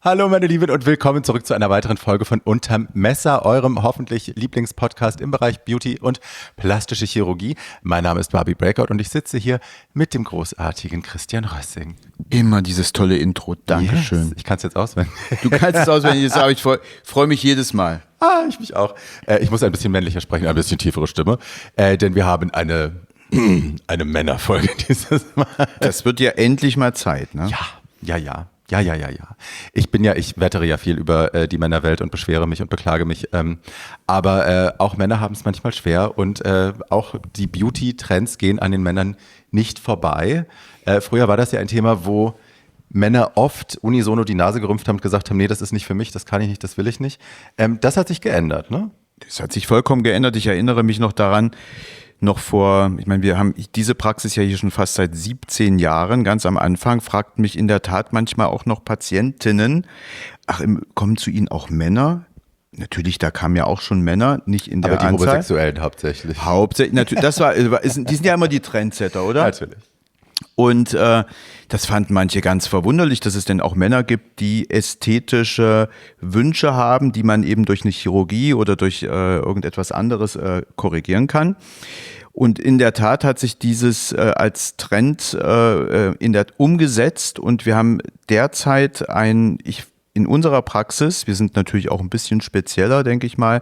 Hallo meine Lieben und willkommen zurück zu einer weiteren Folge von Unterm Messer, eurem hoffentlich Lieblingspodcast im Bereich Beauty und plastische Chirurgie. Mein Name ist Barbie Breakout und ich sitze hier mit dem großartigen Christian Rössing. Immer dieses tolle Intro, Dankeschön. Yes, ich kann es jetzt auswendig. Du kannst es auswendig, aber ich freue mich jedes Mal. Ich mich auch. Ich muss ein bisschen männlicher sprechen, ein bisschen tiefere Stimme, denn wir haben eine Männerfolge dieses Mal. Das wird ja endlich mal Zeit, ne? Ja. Ich wettere ja viel über die Männerwelt und beschwere mich und beklage mich. Aber auch Männer haben es manchmal schwer und auch die Beauty-Trends gehen an den Männern nicht vorbei. Früher war das ja ein Thema, wo Männer oft unisono die Nase gerümpft haben und gesagt haben, nee, das ist nicht für mich, das kann ich nicht, das will ich nicht. Das hat sich geändert, ne? Das hat sich vollkommen geändert. Ich erinnere mich noch daran, wir haben diese Praxis ja hier schon fast seit 17 Jahren. Ganz am Anfang fragten mich in der Tat manchmal auch noch Patientinnen, kommen zu Ihnen auch Männer? Natürlich, da kamen ja auch schon Männer, nicht in der Anzahl. Aber die Homosexuellen hauptsächlich. Natürlich, die sind ja immer die Trendsetter, oder? Natürlich. Und das fanden manche ganz verwunderlich, dass es denn auch Männer gibt, die ästhetische Wünsche haben, die man eben durch eine Chirurgie oder durch irgendetwas anderes korrigieren kann. Und in der Tat hat sich dieses als Trend umgesetzt und wir haben derzeit in unserer Praxis, wir sind natürlich auch ein bisschen spezieller, denke ich mal,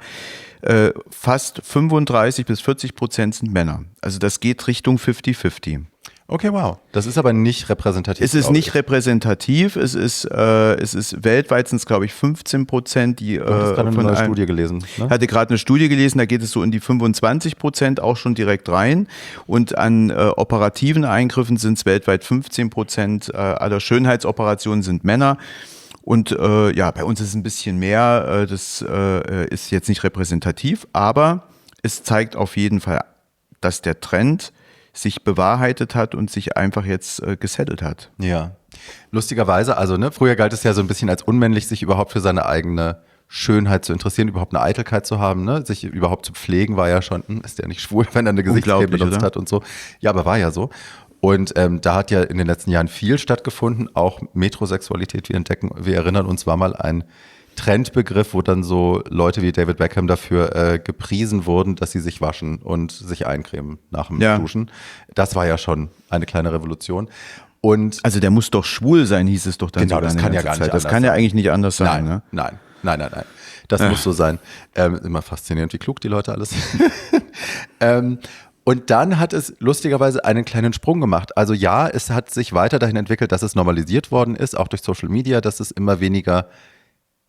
fast 35-40% sind Männer. Also das geht Richtung 50-50. Okay, wow. Das ist aber nicht repräsentativ. Es ist nicht repräsentativ. Es ist weltweit sind es, glaube ich, 15%, die du hast gerade eine Studie gelesen. Ne? Hatte gerade eine Studie gelesen, da geht es so in die 25% auch schon direkt rein. Und an operativen Eingriffen sind es weltweit 15% aller Schönheitsoperationen sind Männer. Und bei uns ist es ein bisschen mehr. Das ist jetzt nicht repräsentativ, aber es zeigt auf jeden Fall, dass der Trend sich bewahrheitet hat und sich einfach jetzt gesettelt hat. Ja, lustigerweise, früher galt es ja so ein bisschen als unmännlich, sich überhaupt für seine eigene Schönheit zu interessieren, überhaupt eine Eitelkeit zu haben, ne? Sich überhaupt zu pflegen, war ja schon, ist der nicht schwul, wenn er eine Gesichtscreme benutzt oder? Hat und so. Ja, aber war ja so. Und da hat ja in den letzten Jahren viel stattgefunden, auch Metrosexualität, wir erinnern uns, war mal ein Trendbegriff, wo dann so Leute wie David Beckham dafür gepriesen wurden, dass sie sich waschen und sich eincremen nach dem Duschen. Das war ja schon eine kleine Revolution. Und also der muss doch schwul sein, hieß es doch dann. Genau, das kann ja gar nicht anders sein. Das kann ja eigentlich nicht anders sein. Nein. Das muss so sein. Immer faszinierend, wie klug die Leute alles sind. Und dann hat es lustigerweise einen kleinen Sprung gemacht. Also ja, es hat sich weiter dahin entwickelt, dass es normalisiert worden ist, auch durch Social Media, dass es immer weniger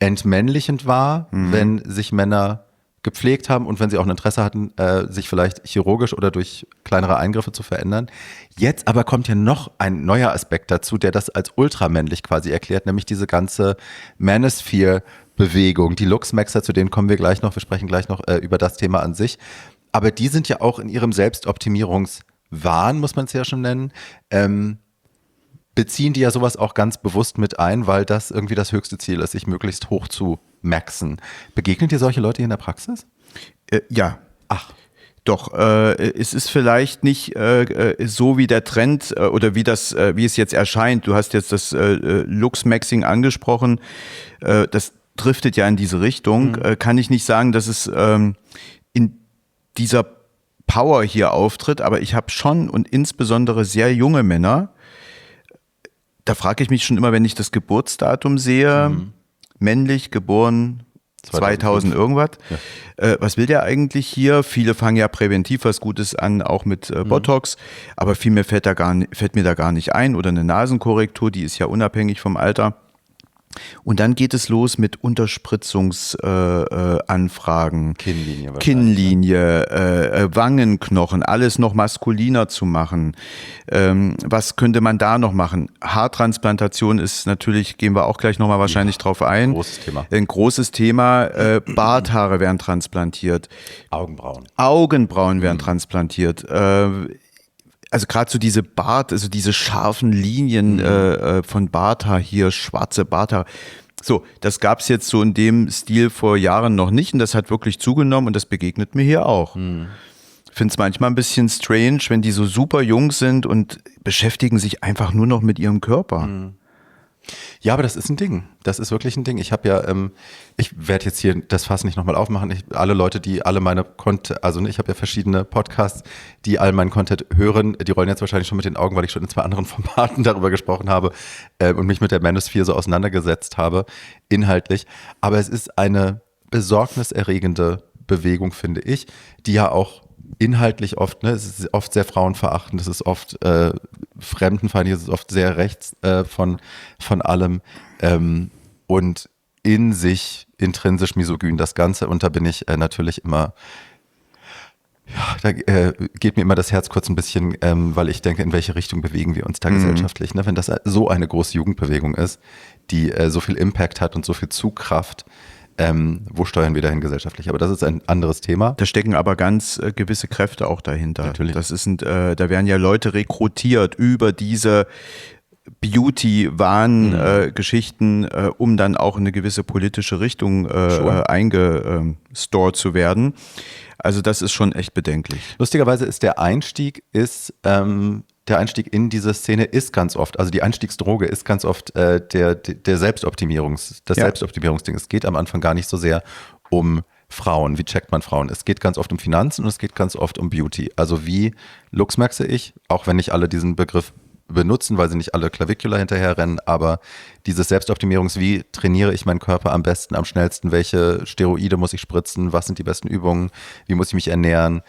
entmännlichend war, wenn sich Männer gepflegt haben und wenn sie auch ein Interesse hatten, sich vielleicht chirurgisch oder durch kleinere Eingriffe zu verändern. Jetzt aber kommt ja noch ein neuer Aspekt dazu, der das als ultramännlich quasi erklärt, nämlich diese ganze Manosphere-Bewegung. Die Luxmaxer, zu denen kommen wir gleich noch, wir sprechen gleich noch über das Thema an sich. Aber die sind ja auch in ihrem Selbstoptimierungswahn, muss man es ja schon nennen, beziehen die ja sowas auch ganz bewusst mit ein, weil das irgendwie das höchste Ziel ist, sich möglichst hoch zu maxen. Begegnet ihr solche Leute hier in der Praxis? Ja. Ach. Doch, es ist vielleicht nicht so wie der Trend oder wie es jetzt erscheint. Du hast jetzt das Lux-Maxing angesprochen. Das driftet ja in diese Richtung. Kann ich nicht sagen, dass es in dieser Power hier auftritt, aber ich habe schon und insbesondere sehr junge Männer. Da frage ich mich schon immer, wenn ich das Geburtsdatum sehe, männlich, geboren 2000 irgendwas. Ja. Was will der eigentlich hier? Viele fangen ja präventiv was Gutes an, auch mit Botox, aber viel mehr fällt mir da gar nicht ein. Oder eine Nasenkorrektur, die ist ja unabhängig vom Alter. Und dann geht es los mit Unterspritzungsanfragen, Kinnlinie, Wangenknochen, alles noch maskuliner zu machen. Was könnte man da noch machen? Haartransplantation ist natürlich, gehen wir auch gleich nochmal wahrscheinlich drauf ein. Großes Thema. Ein großes Thema. Barthaare werden transplantiert. Augenbrauen werden transplantiert. Also gerade so diese diese scharfen Linien von Barthaar hier, schwarze Barthaar. So, das gab's jetzt so in dem Stil vor Jahren noch nicht und das hat wirklich zugenommen und das begegnet mir hier auch. Ich finde es manchmal ein bisschen strange, wenn die so super jung sind und beschäftigen sich einfach nur noch mit ihrem Körper. Ja, aber das ist ein Ding. Das ist wirklich ein Ding. Ich habe ja, ich werde jetzt hier das Fass nicht nochmal aufmachen. Alle Leute, die alle meine Content, also ich habe ja verschiedene Podcasts, die all meinen Content hören, die rollen jetzt wahrscheinlich schon mit den Augen, weil ich schon in 2 anderen Formaten darüber gesprochen habe und mich mit der Manosphere so auseinandergesetzt habe, inhaltlich. Aber es ist eine besorgniserregende Bewegung, finde ich, die ja auch inhaltlich oft, ne, es ist oft sehr frauenverachtend, es ist oft fremdenfeindlich, es ist oft sehr rechts von allem und in sich intrinsisch misogyn das Ganze, und da bin ich natürlich immer, ja, da geht mir immer das Herz kurz ein bisschen, weil ich denke, in welche Richtung bewegen wir uns da gesellschaftlich, ne? Wenn das so eine große Jugendbewegung ist, die so viel Impact hat und so viel Zugkraft, wo steuern wir dahin gesellschaftlich? Aber das ist ein anderes Thema. Da stecken aber ganz gewisse Kräfte auch dahinter. Natürlich. Da werden ja Leute rekrutiert über diese Beauty-Wahn-Geschichten, um dann auch in eine gewisse politische Richtung eingestort zu werden. Also das ist schon echt bedenklich. Lustigerweise ist der Einstieg in diese Szene ist ganz oft, also die Einstiegsdroge ist ganz oft das Selbstoptimierungsding. Es geht am Anfang gar nicht so sehr um Frauen, wie checkt man Frauen. Es geht ganz oft um Finanzen und es geht ganz oft um Beauty. Also wie luxmaxe ich, auch wenn nicht alle diesen Begriff benutzen, weil sie nicht alle Clavicular hinterherrennen, aber dieses wie trainiere ich meinen Körper am besten, am schnellsten, welche Steroide muss ich spritzen, was sind die besten Übungen, wie muss ich mich ernähren,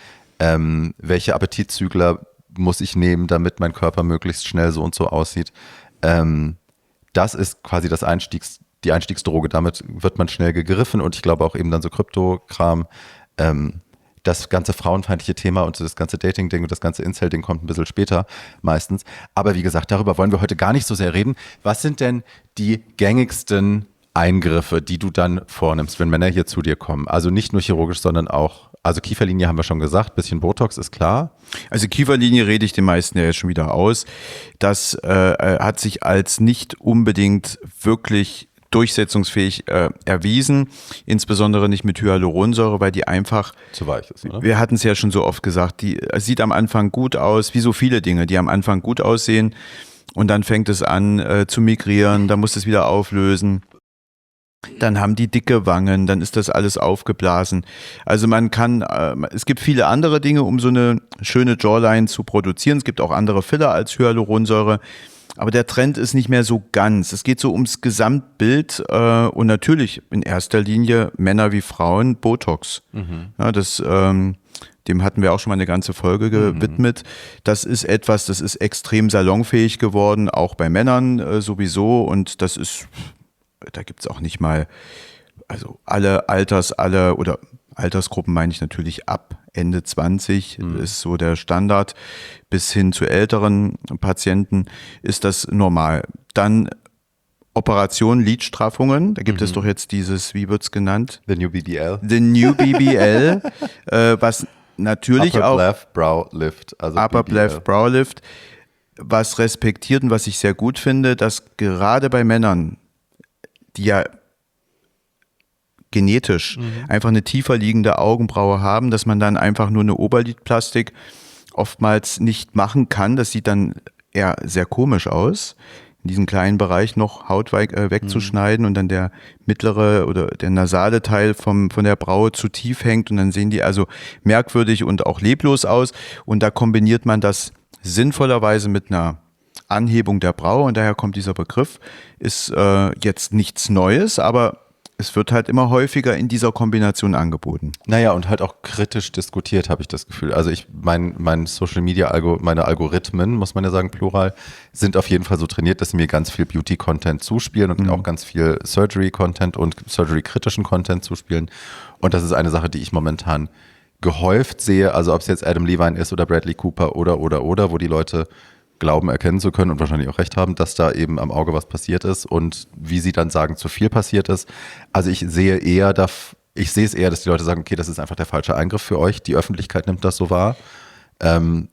welche Appetitzügler muss ich nehmen, damit mein Körper möglichst schnell so und so aussieht. Das ist quasi die Einstiegsdroge. Damit wird man schnell gegriffen, und ich glaube auch eben dann so Kryptokram. Das ganze frauenfeindliche Thema und das ganze Dating-Ding und das ganze Incel-Ding kommt ein bisschen später meistens. Aber wie gesagt, darüber wollen wir heute gar nicht so sehr reden. Was sind denn die gängigsten Eingriffe, die du dann vornimmst, wenn Männer hier zu dir kommen? Also nicht nur chirurgisch, sondern auch, also Kieferlinie haben wir schon gesagt, bisschen Botox ist klar. Also Kieferlinie rede ich den meisten ja jetzt schon wieder aus. Das hat sich als nicht unbedingt wirklich durchsetzungsfähig erwiesen, insbesondere nicht mit Hyaluronsäure, weil die einfach zu weich ist, oder? Wir hatten es ja schon so oft gesagt, die sieht am Anfang gut aus, wie so viele Dinge, die am Anfang gut aussehen, und dann fängt es an zu migrieren, dann muss es wieder auflösen. Dann haben die dicke Wangen, dann ist das alles aufgeblasen. Also man kann, es gibt viele andere Dinge, um so eine schöne Jawline zu produzieren. Es gibt auch andere Filler als Hyaluronsäure. Aber der Trend ist nicht mehr so ganz. Es geht so ums Gesamtbild und natürlich in erster Linie Männer wie Frauen Botox. Ja, dem hatten wir auch schon mal eine ganze Folge gewidmet. Das ist etwas, das ist extrem salonfähig geworden, auch bei Männern sowieso. Und das ist, da gibt es auch nicht mal, also alle Altersgruppen meine ich natürlich ab Ende 20 ist so der Standard, bis hin zu älteren Patienten ist das normal. Dann Operation Lidstraffungen, da gibt es doch jetzt dieses, wie wird es genannt? The New BBL. The New BBL, was natürlich Upper auch Left Brow Lift, also Upper BBL. Left Brow Lift, was respektiert und was ich sehr gut finde, dass gerade bei Männern, die ja genetisch einfach eine tiefer liegende Augenbraue haben, dass man dann einfach nur eine Oberlidplastik oftmals nicht machen kann. Das sieht dann eher sehr komisch aus, in diesem kleinen Bereich noch Haut wegzuschneiden und dann der mittlere oder der nasale Teil von der Braue zu tief hängt, und dann sehen die also merkwürdig und auch leblos aus, und da kombiniert man das sinnvollerweise mit einer Anhebung der Braue, und daher kommt dieser Begriff, ist jetzt nichts Neues, aber es wird halt immer häufiger in dieser Kombination angeboten. Naja, und halt auch kritisch diskutiert, habe ich das Gefühl. Also mein Social Media, meine Algorithmen, muss man ja sagen, plural, sind auf jeden Fall so trainiert, dass sie mir ganz viel Beauty-Content zuspielen und auch ganz viel Surgery-Content und Surgery-kritischen Content zuspielen. Und das ist eine Sache, die ich momentan gehäuft sehe. Also ob es jetzt Adam Levine ist oder Bradley Cooper oder, wo die Leute glauben, erkennen zu können und wahrscheinlich auch recht haben, dass da eben am Auge was passiert ist und wie sie dann sagen, zu viel passiert ist. Also ich sehe es eher, dass die Leute sagen, okay, das ist einfach der falsche Eingriff für euch. Die Öffentlichkeit nimmt das so wahr.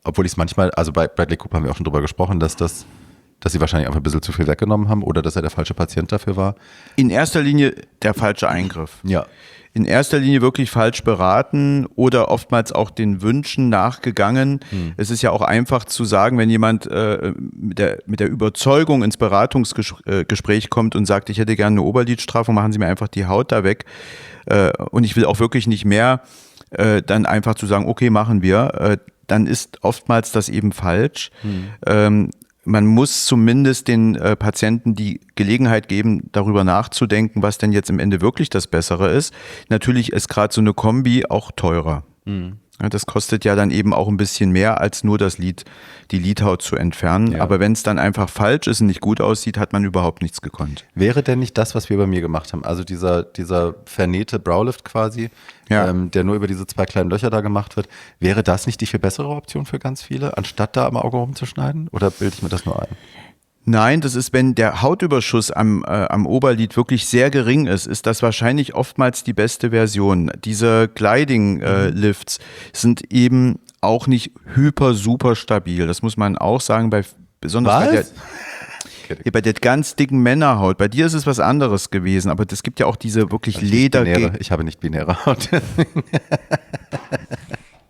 Obwohl ich es manchmal, also bei Bradley Cooper haben wir auch schon drüber gesprochen, dass sie wahrscheinlich einfach ein bisschen zu viel weggenommen haben oder dass er der falsche Patient dafür war. In erster Linie der falsche Eingriff. Ja. in erster Linie wirklich falsch beraten oder oftmals auch den Wünschen nachgegangen. Es ist ja auch einfach zu sagen, wenn jemand mit der Überzeugung ins Beratungsgespräch kommt und sagt, ich hätte gerne eine Oberlidstraffung, machen Sie mir einfach die Haut da weg und ich will auch wirklich nicht mehr, dann einfach zu sagen, okay, machen wir, dann ist oftmals das eben falsch. Man muss zumindest den Patienten die Gelegenheit geben, darüber nachzudenken, was denn jetzt im Ende wirklich das Bessere ist. Natürlich ist gerade so eine Kombi auch teurer. Ja, das kostet ja dann eben auch ein bisschen mehr, als nur die Lidhaut zu entfernen. Ja. Aber wenn es dann einfach falsch ist und nicht gut aussieht, hat man überhaupt nichts gekonnt. Wäre denn nicht das, was wir bei mir gemacht haben, also dieser vernähte Browlift quasi, der nur über diese 2 kleinen Löcher da gemacht wird, wäre das nicht die viel bessere Option für ganz viele, anstatt da am Auge rumzuschneiden? Oder bilde ich mir das nur ein? Nein, das ist, wenn der Hautüberschuss am Oberlid wirklich sehr gering ist, ist das wahrscheinlich oftmals die beste Version. Diese Gliding-Lifts sind eben auch nicht super stabil. Das muss man auch sagen, besonders bei der ganz dicken Männerhaut. Bei dir ist es was anderes gewesen, aber es gibt ja auch diese wirklich Leder. Ich habe nicht binäre Haut.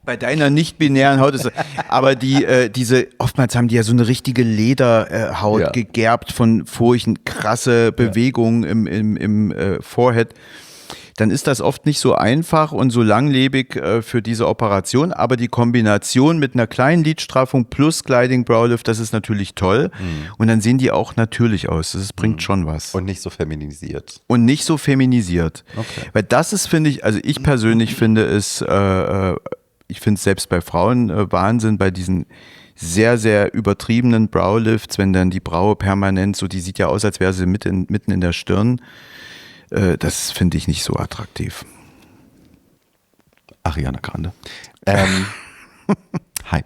Bei deiner nicht-binären Haut ist aber diese, oftmals haben die ja so eine richtige Lederhaut gegerbt von Furchen, krasse Bewegungen im Forehead. Dann ist das oft nicht so einfach und so langlebig für diese Operation, aber die Kombination mit einer kleinen Lidstraffung plus Gliding Browlift, das ist natürlich toll und dann sehen die auch natürlich aus, das bringt schon was. Und nicht so feminisiert. Okay. Weil das ist, finde ich, also ich persönlich finde es, ich finde es selbst bei Frauen Wahnsinn, bei diesen sehr, sehr übertriebenen Browlifts, wenn dann die Braue permanent so, die sieht ja aus, als wäre sie mitten in der Stirn. Das finde ich nicht so attraktiv. Ariana Grande. Hi.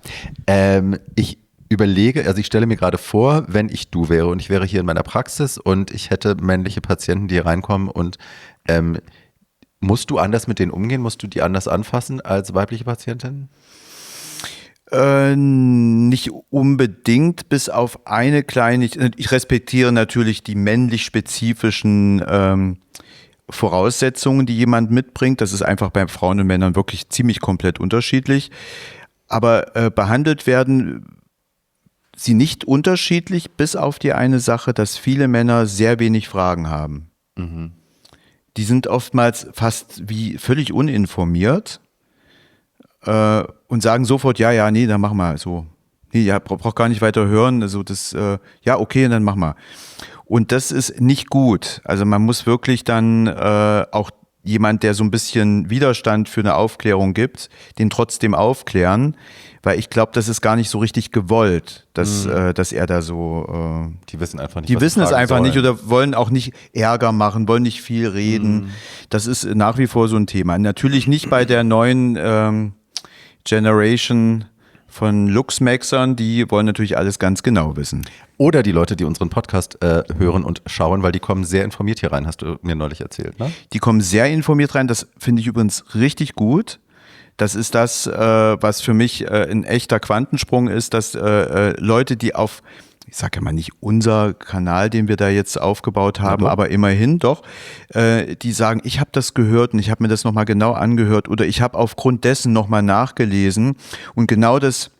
Ich überlege, also ich stelle mir gerade vor, wenn ich du wäre und ich wäre hier in meiner Praxis und ich hätte männliche Patienten, die hier reinkommen und musst du anders mit denen umgehen? Musst du die anders anfassen als weibliche Patientin? Nicht unbedingt, bis auf eine kleine, ich respektiere natürlich die männlich spezifischen Voraussetzungen, die jemand mitbringt. Das ist einfach bei Frauen und Männern wirklich ziemlich komplett unterschiedlich. Aber behandelt werden sie nicht unterschiedlich, bis auf die eine Sache, dass viele Männer sehr wenig Fragen haben. Die sind oftmals fast wie völlig uninformiert und sagen sofort, nee, dann mach mal so. Nee, ja, brauch gar nicht weiter hören. Also das, ja, okay, dann mach mal. Und das ist nicht gut. Also man muss wirklich dann auch jemand, der so ein bisschen Widerstand für eine Aufklärung gibt, den trotzdem aufklären, weil ich glaube, das ist gar nicht so richtig gewollt, dass er da so. Die wissen einfach nicht. Die wissen es einfach nicht oder wollen auch nicht Ärger machen, wollen nicht viel reden. Das ist nach wie vor so ein Thema. Natürlich nicht bei der neuen Generation von Luxmaxern, die wollen natürlich alles ganz genau wissen. Oder die Leute, die unseren Podcast hören und schauen, weil die kommen sehr informiert hier rein, hast du mir neulich erzählt, ne? Die kommen sehr informiert rein, das finde ich übrigens richtig gut. Das ist das, was für mich ein echter Quantensprung ist, dass Leute, die auf, ich sage ja mal nicht unser Kanal, den wir da jetzt aufgebaut haben, aber immerhin doch, die sagen, ich habe das gehört und ich habe mir das nochmal genau angehört oder ich habe aufgrund dessen nochmal nachgelesen und genau das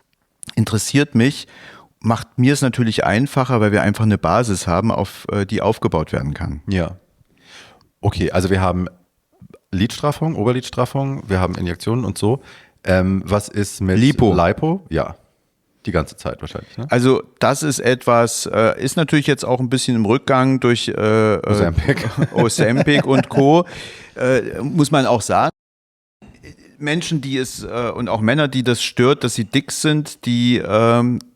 interessiert mich, macht mir es natürlich einfacher, weil wir einfach eine Basis haben, auf die aufgebaut werden kann. Ja. Okay, also wir haben Lidstraffung, Oberlidstraffung, wir haben Injektionen und so. Was ist mit Lipo? Ja. Die ganze Zeit wahrscheinlich, ne? Also das ist etwas, ist natürlich jetzt auch ein bisschen im Rückgang durch Ozempic und Co., muss man auch sagen. Menschen, die es und auch Männer, die das stört, dass sie dick sind, die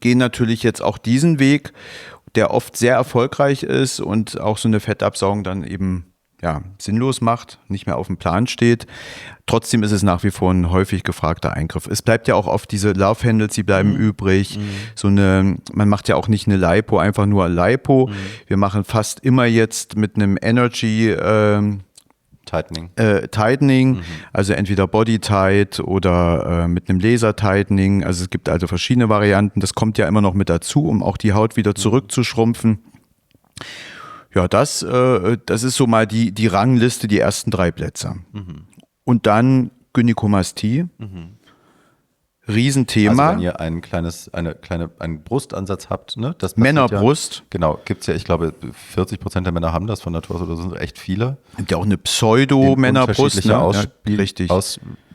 gehen natürlich jetzt auch diesen Weg, der oft sehr erfolgreich ist und auch so eine Fettabsaugung dann eben sinnlos macht, nicht mehr auf dem Plan steht. Trotzdem ist es nach wie vor ein häufig gefragter Eingriff. Es bleibt ja auch oft diese Love Handles, die bleiben übrig. Man macht ja auch nicht eine Lipo, einfach nur Lipo. Wir machen fast immer jetzt mit einem Energy Tightening, also entweder Body Tight oder mit einem Laser Tightening. Also es gibt also verschiedene Varianten. Das kommt ja immer noch mit dazu, um auch die Haut wieder zurückzuschrumpfen. Ja, das ist so mal die Rangliste, die ersten 3 Plätze. Und dann Gynäkomastie. Riesenthema. Also wenn ihr einen Brustansatz habt, ne? Das passiert Männerbrust. Ja, genau, gibt es ja, ich glaube, 40% der Männer haben das von Natur aus, oder sind echt viele. Gibt ja auch eine Pseudo-Männerbrust. Ne? Richtig.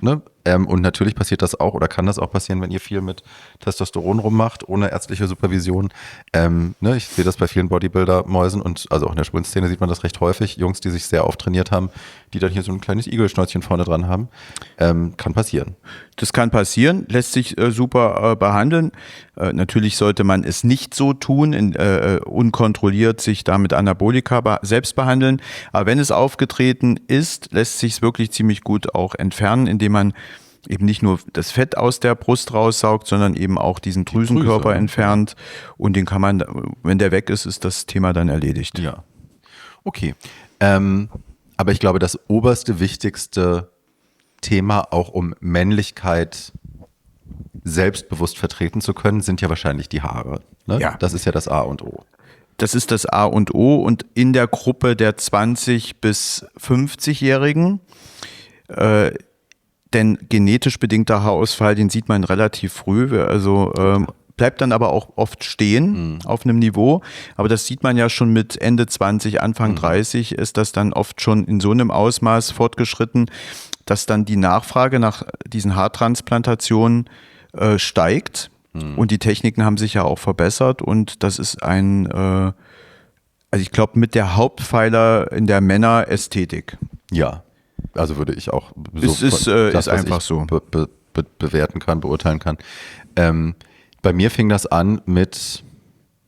Ne? Und natürlich passiert das auch oder kann das auch passieren, wenn ihr viel mit Testosteron rummacht, ohne ärztliche Supervision. Ne? Ich sehe das bei vielen Bodybuilder-Mäusen und also auch in der schwulen Szene sieht man das recht häufig. Jungs, die sich sehr auftrainiert haben, die dann hier so ein kleines Igelschnäuzchen vorne dran haben. Kann passieren. Das kann passieren, lässt sich super behandeln. Natürlich sollte man es nicht so tun, unkontrolliert sich damit Anabolika selbst behandeln. Aber wenn es aufgetreten ist, lässt sich es wirklich ziemlich gut auch entfernen, indem man eben nicht nur das Fett aus der Brust raussaugt, sondern eben auch diesen Drüsenkörper entfernt. Und den kann man, wenn der weg ist, ist das Thema dann erledigt. Ja. Okay. Aber ich glaube, das oberste, wichtigste Thema, auch um Männlichkeit selbstbewusst vertreten zu können, sind ja wahrscheinlich die Haare. Ne? Ja. Das ist ja das A und O. Das ist das A und O. Und in der Gruppe der 20- bis 50-Jährigen, denn genetisch bedingter Haarausfall, den sieht man relativ früh, also bleibt dann aber auch oft stehen auf einem Niveau. Aber das sieht man ja schon mit Ende 20, Anfang 30 ist das dann oft schon in so einem Ausmaß fortgeschritten, dass dann die Nachfrage nach diesen Haartransplantationen steigt. Und die Techniken haben sich ja auch verbessert und das ist also ich glaube, mit der Hauptpfeiler in der Männerästhetik. Ja, also würde ich auch so ist einfach so bewerten kann, beurteilen kann. Bei mir fing das an mit,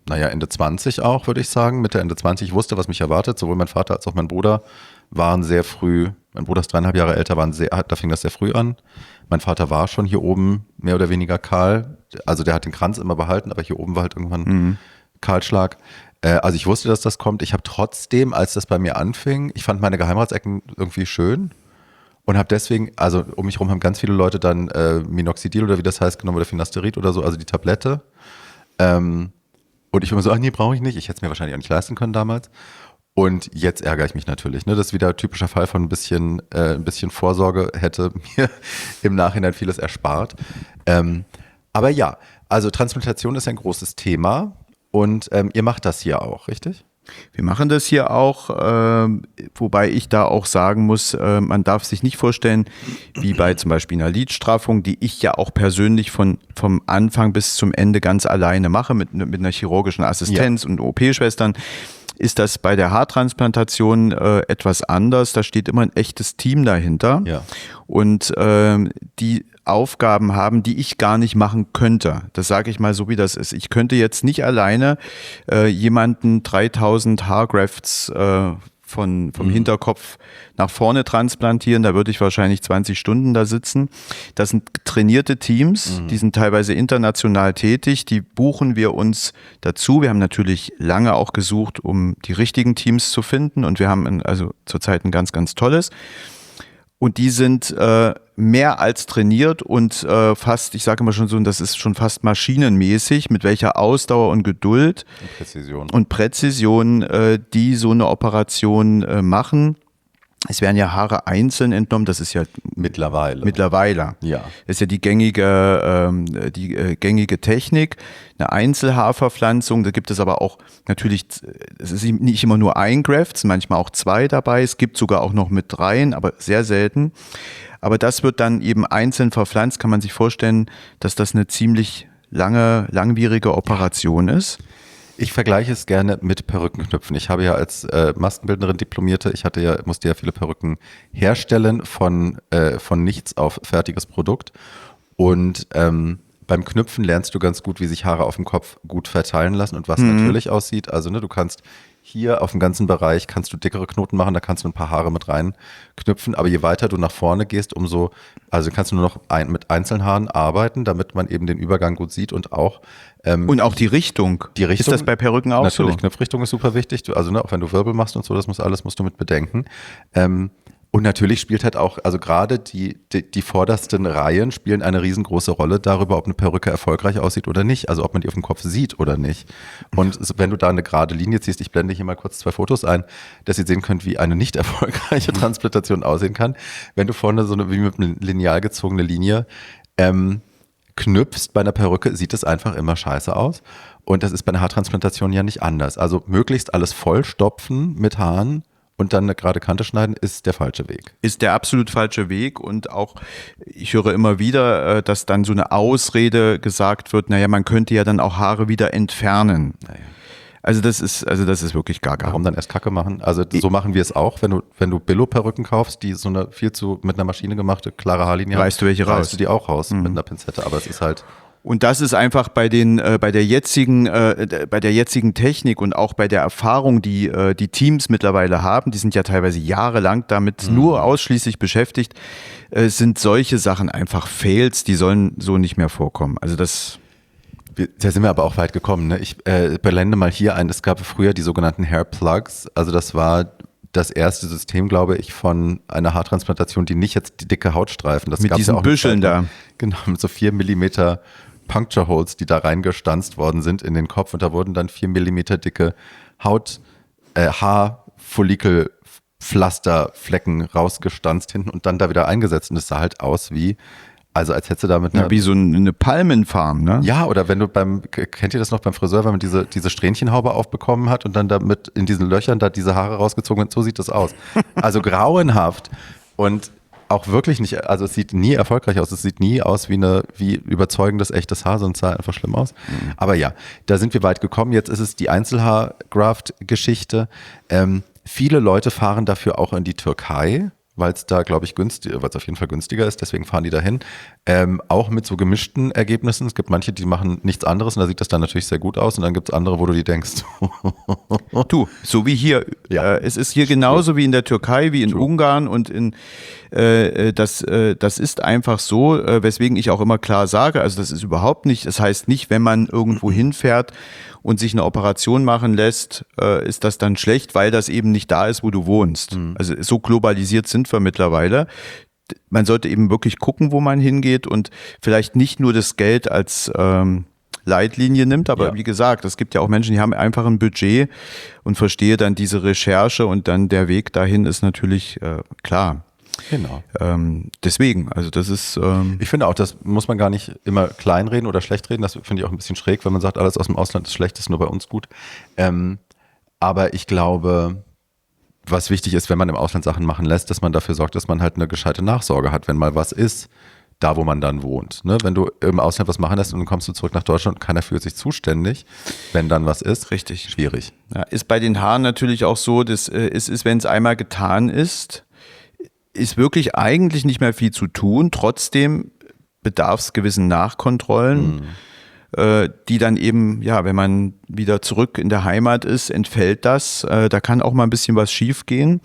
Ende 20 auch, würde ich sagen. Mitte Ende 20, ich wusste, was mich erwartet. Sowohl mein Vater als auch mein Bruder waren sehr früh, mein Bruder ist 3,5 Jahre älter, da fing das sehr früh an. Mein Vater war schon hier oben mehr oder weniger kahl. Also der hat den Kranz immer behalten, aber hier oben war halt irgendwann Kahlschlag. Also ich wusste, dass das kommt. Ich habe trotzdem, als das bei mir anfing, ich fand meine Geheimratsecken irgendwie schön und habe deswegen, also um mich herum haben ganz viele Leute dann Minoxidil oder wie das heißt genommen oder Finasterid oder so, also die Tablette. Und ich war so, nee, brauche ich nicht. Ich hätte es mir wahrscheinlich auch nicht leisten können damals. Und jetzt ärgere ich mich natürlich. Ne? Das ist wieder ein typischer Fall von ein bisschen Vorsorge hätte mir im Nachhinein vieles erspart. Aber ja, also Transplantation ist ein großes Thema und ihr macht das hier auch, richtig? Wir machen das hier auch, wobei ich da auch sagen muss, man darf sich nicht vorstellen, wie bei zum Beispiel einer Lidstraffung, die ich ja auch persönlich vom Anfang bis zum Ende ganz alleine mache, mit einer chirurgischen Assistenz und OP-Schwestern. Ist das bei der Haartransplantation etwas anders. Da steht immer ein echtes Team dahinter. Ja. Und die Aufgaben haben, die ich gar nicht machen könnte. Das sage ich mal so, wie das ist. Ich könnte jetzt nicht alleine jemanden 3000 Haargrafts vom Hinterkopf nach vorne transplantieren, da würde ich wahrscheinlich 20 Stunden da sitzen. Das sind trainierte Teams, die sind teilweise international tätig, die buchen wir uns dazu. Wir haben natürlich lange auch gesucht, um die richtigen Teams zu finden und wir haben also zurzeit ein ganz, ganz tolles. Und die sind mehr als trainiert und fast, ich sage immer schon so, das ist schon fast maschinenmäßig, mit welcher Ausdauer und Geduld und Präzision die so eine Operation machen. Es werden ja Haare einzeln entnommen, das ist ja mittlerweile. Ja. Das ist ja die gängige Technik, eine Einzelhaarverpflanzung. Da gibt es aber auch natürlich, es ist nicht immer nur ein Graft, es sind manchmal auch 2 dabei. Es gibt sogar auch noch mit 3, aber sehr selten. Aber das wird dann eben einzeln verpflanzt. Kann man sich vorstellen, dass das eine ziemlich langwierige Operation ist. Ich vergleiche es gerne mit Perückenknüpfen. Ich habe ja als Maskenbildnerin Diplomierte, musste ja viele Perücken herstellen von nichts auf fertiges Produkt. Und beim Knüpfen lernst du ganz gut, wie sich Haare auf dem Kopf gut verteilen lassen und was natürlich aussieht. Also du kannst hier auf dem ganzen Bereich kannst du dickere Knoten machen, da kannst du ein paar Haare mit rein knüpfen. Aber je weiter du nach vorne gehst, also kannst du nur noch mit Einzelhaaren arbeiten, damit man eben den Übergang gut sieht und auch die Richtung. Ist das bei Perücken auch so? Natürlich, Knöpfrichtung ist super wichtig. Also auch wenn du Wirbel machst und so, das musst du mit bedenken. Und Und natürlich spielt halt auch, also gerade die vordersten Reihen spielen eine riesengroße Rolle darüber, ob eine Perücke erfolgreich aussieht oder nicht. Also ob man die auf dem Kopf sieht oder nicht. Und wenn du da eine gerade Linie ziehst, ich blende hier mal kurz 2 Fotos ein, dass ihr sehen könnt, wie eine nicht erfolgreiche Transplantation aussehen kann. Wenn du vorne so eine, wie mit einem Lineal gezogene Linie knüpfst bei einer Perücke, sieht es einfach immer scheiße aus. Und das ist bei einer Haartransplantation ja nicht anders. Also möglichst alles vollstopfen mit Haaren und dann eine gerade Kante schneiden, ist der falsche Weg. Ist der absolut falsche Weg. Und auch, ich höre immer wieder, dass dann so eine Ausrede gesagt wird, naja, man könnte ja dann auch Haare wieder entfernen. Naja. Also das ist wirklich gaga. Warum dann erst Kacke machen? Also so machen wir es auch, wenn du Billo-Perücken kaufst, die so eine mit einer Maschine gemachte, klare Haarlinie reißt du welche raus? Reißt du die auch raus mit einer Pinzette, aber es ist halt... Und das ist einfach bei der jetzigen Technik und auch bei der Erfahrung, die Teams mittlerweile haben, die sind ja teilweise jahrelang damit nur ausschließlich beschäftigt, sind solche Sachen einfach Fails, die sollen so nicht mehr vorkommen. Also Da sind wir aber auch weit gekommen. Ne? Ich blende mal hier ein, es gab früher die sogenannten Hair Plugs, also das war das erste System, glaube ich, von einer Haartransplantation, die nicht jetzt die dicke Hautstreifen, das mit gab's diesen ja auch Büscheln da. Genau, mit so 4 Millimeter Puncture Holes, die da reingestanzt worden sind in den Kopf und da wurden dann 4 Millimeter dicke Haarfollikel Pflasterflecken rausgestanzt hinten und dann da wieder eingesetzt und es sah halt aus wie, also als hättest du da mit einer... Ja, wie so eine Palmenfarm, ne? Ja, oder wenn du kennt ihr das noch beim Friseur, wenn man diese Strähnchenhaube aufbekommen hat und dann damit in diesen Löchern da diese Haare rausgezogen wird, so sieht das aus. Also grauenhaft und auch wirklich nicht, also es sieht nie erfolgreich aus, es sieht nie aus wie überzeugendes echtes Haar, sonst sah einfach schlimm aus. Aber ja, da sind wir weit gekommen. Jetzt ist es die Einzelhaar-Graft-Geschichte. Viele Leute fahren dafür auch in die Türkei, weil es da, glaube ich, weil es auf jeden Fall günstiger ist, deswegen fahren die dahin. Auch mit so gemischten Ergebnissen. Es gibt manche, die machen nichts anderes und da sieht das dann natürlich sehr gut aus und dann gibt es andere, wo du dir denkst. Du, so wie hier. Ja. Es ist hier genauso wie in der Türkei, wie in Ungarn und das ist einfach so, weswegen ich auch immer klar sage, also das ist überhaupt nicht, das heißt nicht, wenn man irgendwo hinfährt und sich eine Operation machen lässt, ist das dann schlecht, weil das eben nicht da ist, wo du wohnst. Also so globalisiert sind wir mittlerweile. Man sollte eben wirklich gucken, wo man hingeht und vielleicht nicht nur das Geld als Leitlinie nimmt, aber wie gesagt, es gibt ja auch Menschen, die haben einfach ein Budget und verstehe dann diese Recherche und dann der Weg dahin ist natürlich klar. Genau. Deswegen, also das ist... Ich finde auch, das muss man gar nicht immer kleinreden oder schlecht reden. Das finde ich auch ein bisschen schräg, wenn man sagt, alles aus dem Ausland ist schlecht, ist nur bei uns gut. Aber ich glaube, was wichtig ist, wenn man im Ausland Sachen machen lässt, dass man dafür sorgt, dass man halt eine gescheite Nachsorge hat, wenn mal was ist, da wo man dann wohnt. Ne? Wenn du im Ausland was machen lässt und dann kommst du zurück nach Deutschland und keiner fühlt sich zuständig, wenn dann was ist. Richtig. Schwierig. Ja, ist bei den Haaren natürlich auch so, dass es ist, wenn es einmal getan ist wirklich eigentlich nicht mehr viel zu tun. Trotzdem bedarf es gewissen Nachkontrollen, die dann eben, ja, wenn man wieder zurück in der Heimat ist, entfällt das. Da kann auch mal ein bisschen was schief gehen.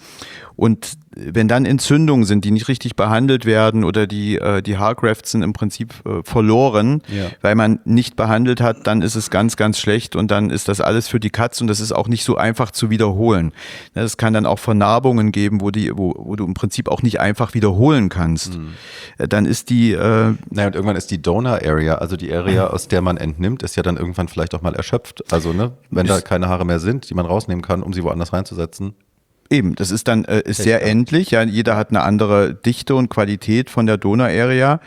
Und wenn dann Entzündungen sind, die nicht richtig behandelt werden oder die Haargrafts sind im Prinzip verloren, weil man nicht behandelt hat, dann ist es ganz, ganz schlecht und dann ist das alles für die Katz und das ist auch nicht so einfach zu wiederholen. Es kann dann auch Vernarbungen geben, wo du im Prinzip auch nicht einfach wiederholen kannst. Dann ist die... Naja, und irgendwann ist die Donor-Area, also die Area, aus der man entnimmt, ist ja dann irgendwann vielleicht auch mal erschöpft. Also ne, wenn da keine Haare mehr sind, die man rausnehmen kann, um sie woanders reinzusetzen. Eben, das ist dann ist sehr endlich. Ja, jeder hat eine andere Dichte und Qualität von der Donor-Area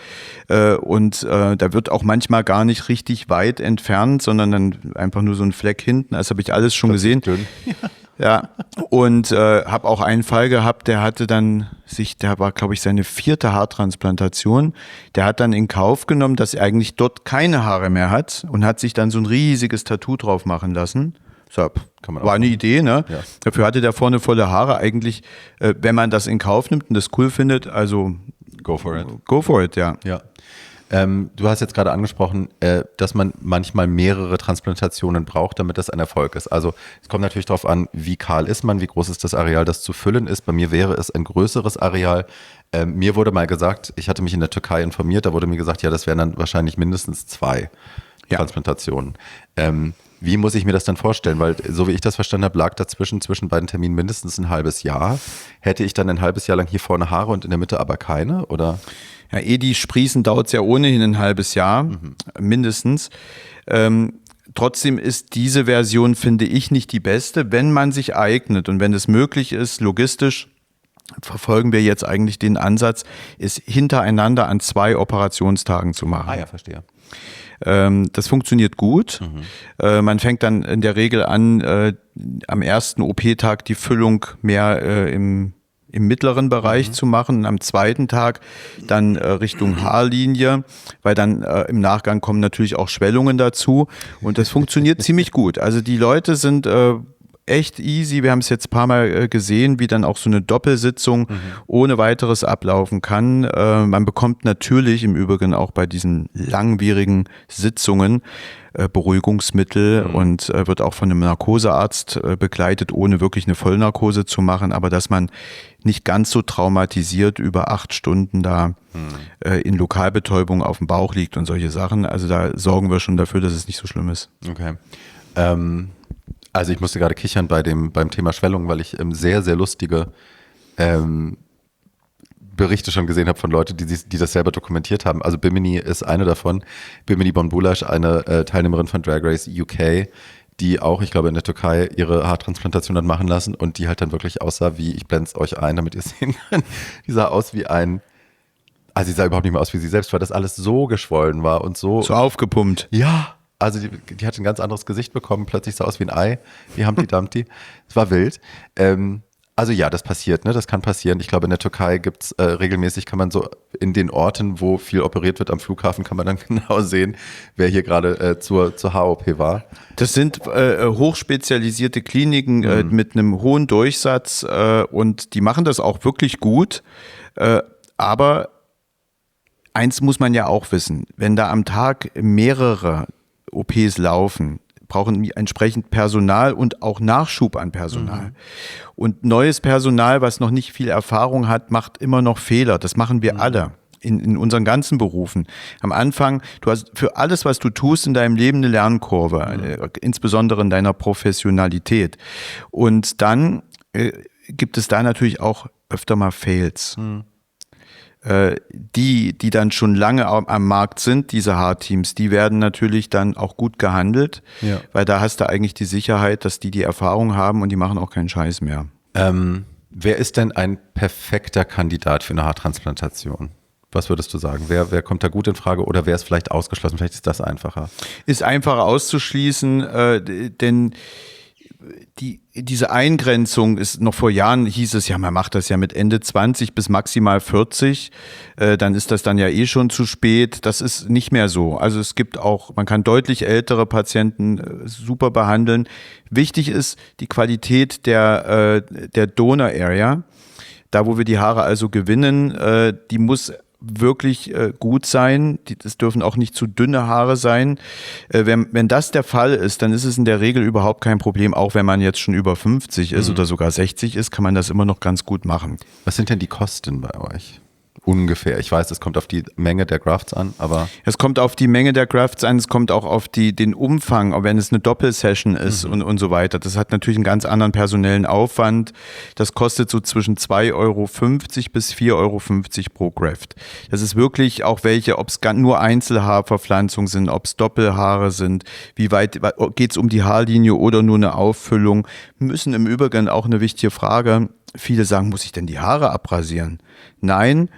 und da wird auch manchmal gar nicht richtig weit entfernt, sondern dann einfach nur so ein Fleck hinten. Das habe ich alles schon gesehen. Ja, und habe auch einen Fall gehabt, der war, glaube ich, seine 4. Haartransplantation. Der hat dann in Kauf genommen, dass er eigentlich dort keine Haare mehr hat und hat sich dann so ein riesiges Tattoo drauf machen lassen. So, war eine Idee, ne? Ja. Dafür hatte der vorne volle Haare. Eigentlich, wenn man das in Kauf nimmt und das cool findet, also go for it. Go for it, ja. Ja. Du hast jetzt gerade angesprochen, dass man manchmal mehrere Transplantationen braucht, damit das ein Erfolg ist. Also es kommt natürlich darauf an, wie kahl ist man, wie groß ist das Areal, das zu füllen ist. Bei mir wäre es ein größeres Areal. Mir wurde mal gesagt, ich hatte mich in der Türkei informiert, da wurde mir gesagt, ja, das wären dann wahrscheinlich mindestens 2 Transplantationen. Wie muss ich mir das dann vorstellen? Weil so wie ich das verstanden habe, lag dazwischen zwischen beiden Terminen mindestens ein halbes Jahr. Hätte ich dann ein halbes Jahr lang hier vorne Haare und in der Mitte aber keine? Oder? Ja, die sprießen, dauert es ja ohnehin ein halbes Jahr, mindestens. Trotzdem ist diese Version, finde ich, nicht die beste, wenn man sich eignet und wenn es möglich ist, logistisch, verfolgen wir jetzt eigentlich den Ansatz, es hintereinander an 2 Operationstagen zu machen. Ah ja, verstehe. Das funktioniert gut. Man fängt dann in der Regel an, am ersten OP-Tag die Füllung mehr im mittleren Bereich zu machen und am zweiten Tag dann Richtung Haarlinie, weil dann im Nachgang kommen natürlich auch Schwellungen dazu und das funktioniert ziemlich gut. Also die Leute sind echt easy. Wir haben es jetzt ein paar Mal gesehen, wie dann auch so eine Doppelsitzung ohne weiteres ablaufen kann. Man bekommt natürlich im Übrigen auch bei diesen langwierigen Sitzungen Beruhigungsmittel und wird auch von einem Narkosearzt begleitet, ohne wirklich eine Vollnarkose zu machen, aber dass man nicht ganz so traumatisiert über 8 Stunden da in Lokalbetäubung auf dem Bauch liegt und solche Sachen. Also da sorgen wir schon dafür, dass es nicht so schlimm ist. Okay. Also ich musste gerade kichern beim Thema Schwellung, weil ich sehr, sehr lustige Berichte schon gesehen habe von Leuten, die das selber dokumentiert haben. Also Bimini ist eine davon. Bimini Bonbulash, eine Teilnehmerin von Drag Race UK, die auch, ich glaube in der Türkei, ihre Haartransplantation hat machen lassen und die halt dann wirklich aussah wie, ich blende es euch ein, damit ihr es sehen könnt, die sah aus wie also sie sah überhaupt nicht mehr aus wie sie selbst, weil das alles so geschwollen war und so aufgepumpt. Ja, also die hat ein ganz anderes Gesicht bekommen, plötzlich sah aus wie ein Ei, wie Humpty Dumpty. Es war wild. Also ja, das passiert, ne? Das kann passieren. Ich glaube, in der Türkei gibt's regelmäßig, kann man so in den Orten, wo viel operiert wird am Flughafen, kann man dann genau sehen, wer hier gerade zur HOP war. Das sind hochspezialisierte Kliniken mit einem hohen Durchsatz und die machen das auch wirklich gut. Aber eins muss man ja auch wissen, wenn da am Tag mehrere OPs laufen, brauchen entsprechend Personal und auch Nachschub an Personal. Und neues Personal, was noch nicht viel Erfahrung hat, macht immer noch Fehler. Das machen wir alle in unseren ganzen Berufen. Am Anfang, du hast für alles, was du tust in deinem Leben, eine Lernkurve, insbesondere in deiner Professionalität. Und dann gibt es da natürlich auch öfter mal Fails. Die dann schon lange am Markt sind, diese Haarteams, die werden natürlich dann auch gut gehandelt, weil da hast du eigentlich die Sicherheit, dass die Erfahrung haben und die machen auch keinen Scheiß mehr. Wer ist denn ein perfekter Kandidat für eine Haartransplantation? Was würdest du sagen? Wer kommt da gut in Frage oder wer ist vielleicht ausgeschlossen? Vielleicht ist das einfacher. Ist einfacher auszuschließen, denn diese Eingrenzung ist noch vor Jahren, hieß es ja, man macht das ja mit Ende 20 bis maximal 40, dann ist das dann ja eh schon zu spät. Das ist nicht mehr so. Also es gibt auch, man kann deutlich ältere Patienten super behandeln. Wichtig ist die Qualität der Donor Area. Da, wo wir die Haare also gewinnen, die muss wirklich gut sein. Das dürfen auch nicht zu dünne Haare sein. Wenn das der Fall ist, dann ist es in der Regel überhaupt kein Problem. Auch wenn man jetzt schon über 50 ist oder sogar 60 ist, kann man das immer noch ganz gut machen. Was sind denn die Kosten bei euch? Ungefähr. Ich weiß, es kommt auf die Menge der Grafts an, aber... Es kommt auf die Menge der Grafts an, es kommt auch auf den Umfang, auch wenn es eine Doppelsession ist und so weiter. Das hat natürlich einen ganz anderen personellen Aufwand. Das kostet so zwischen 2,50 Euro bis 4,50 Euro pro Graft. Das ist wirklich auch welche, ob es nur Einzelhaarverpflanzungen sind, ob es Doppelhaare sind, wie weit geht es um die Haarlinie oder nur eine Auffüllung. Müssen im Übrigen auch eine wichtige Frage, viele sagen, muss ich denn die Haare abrasieren? Nein,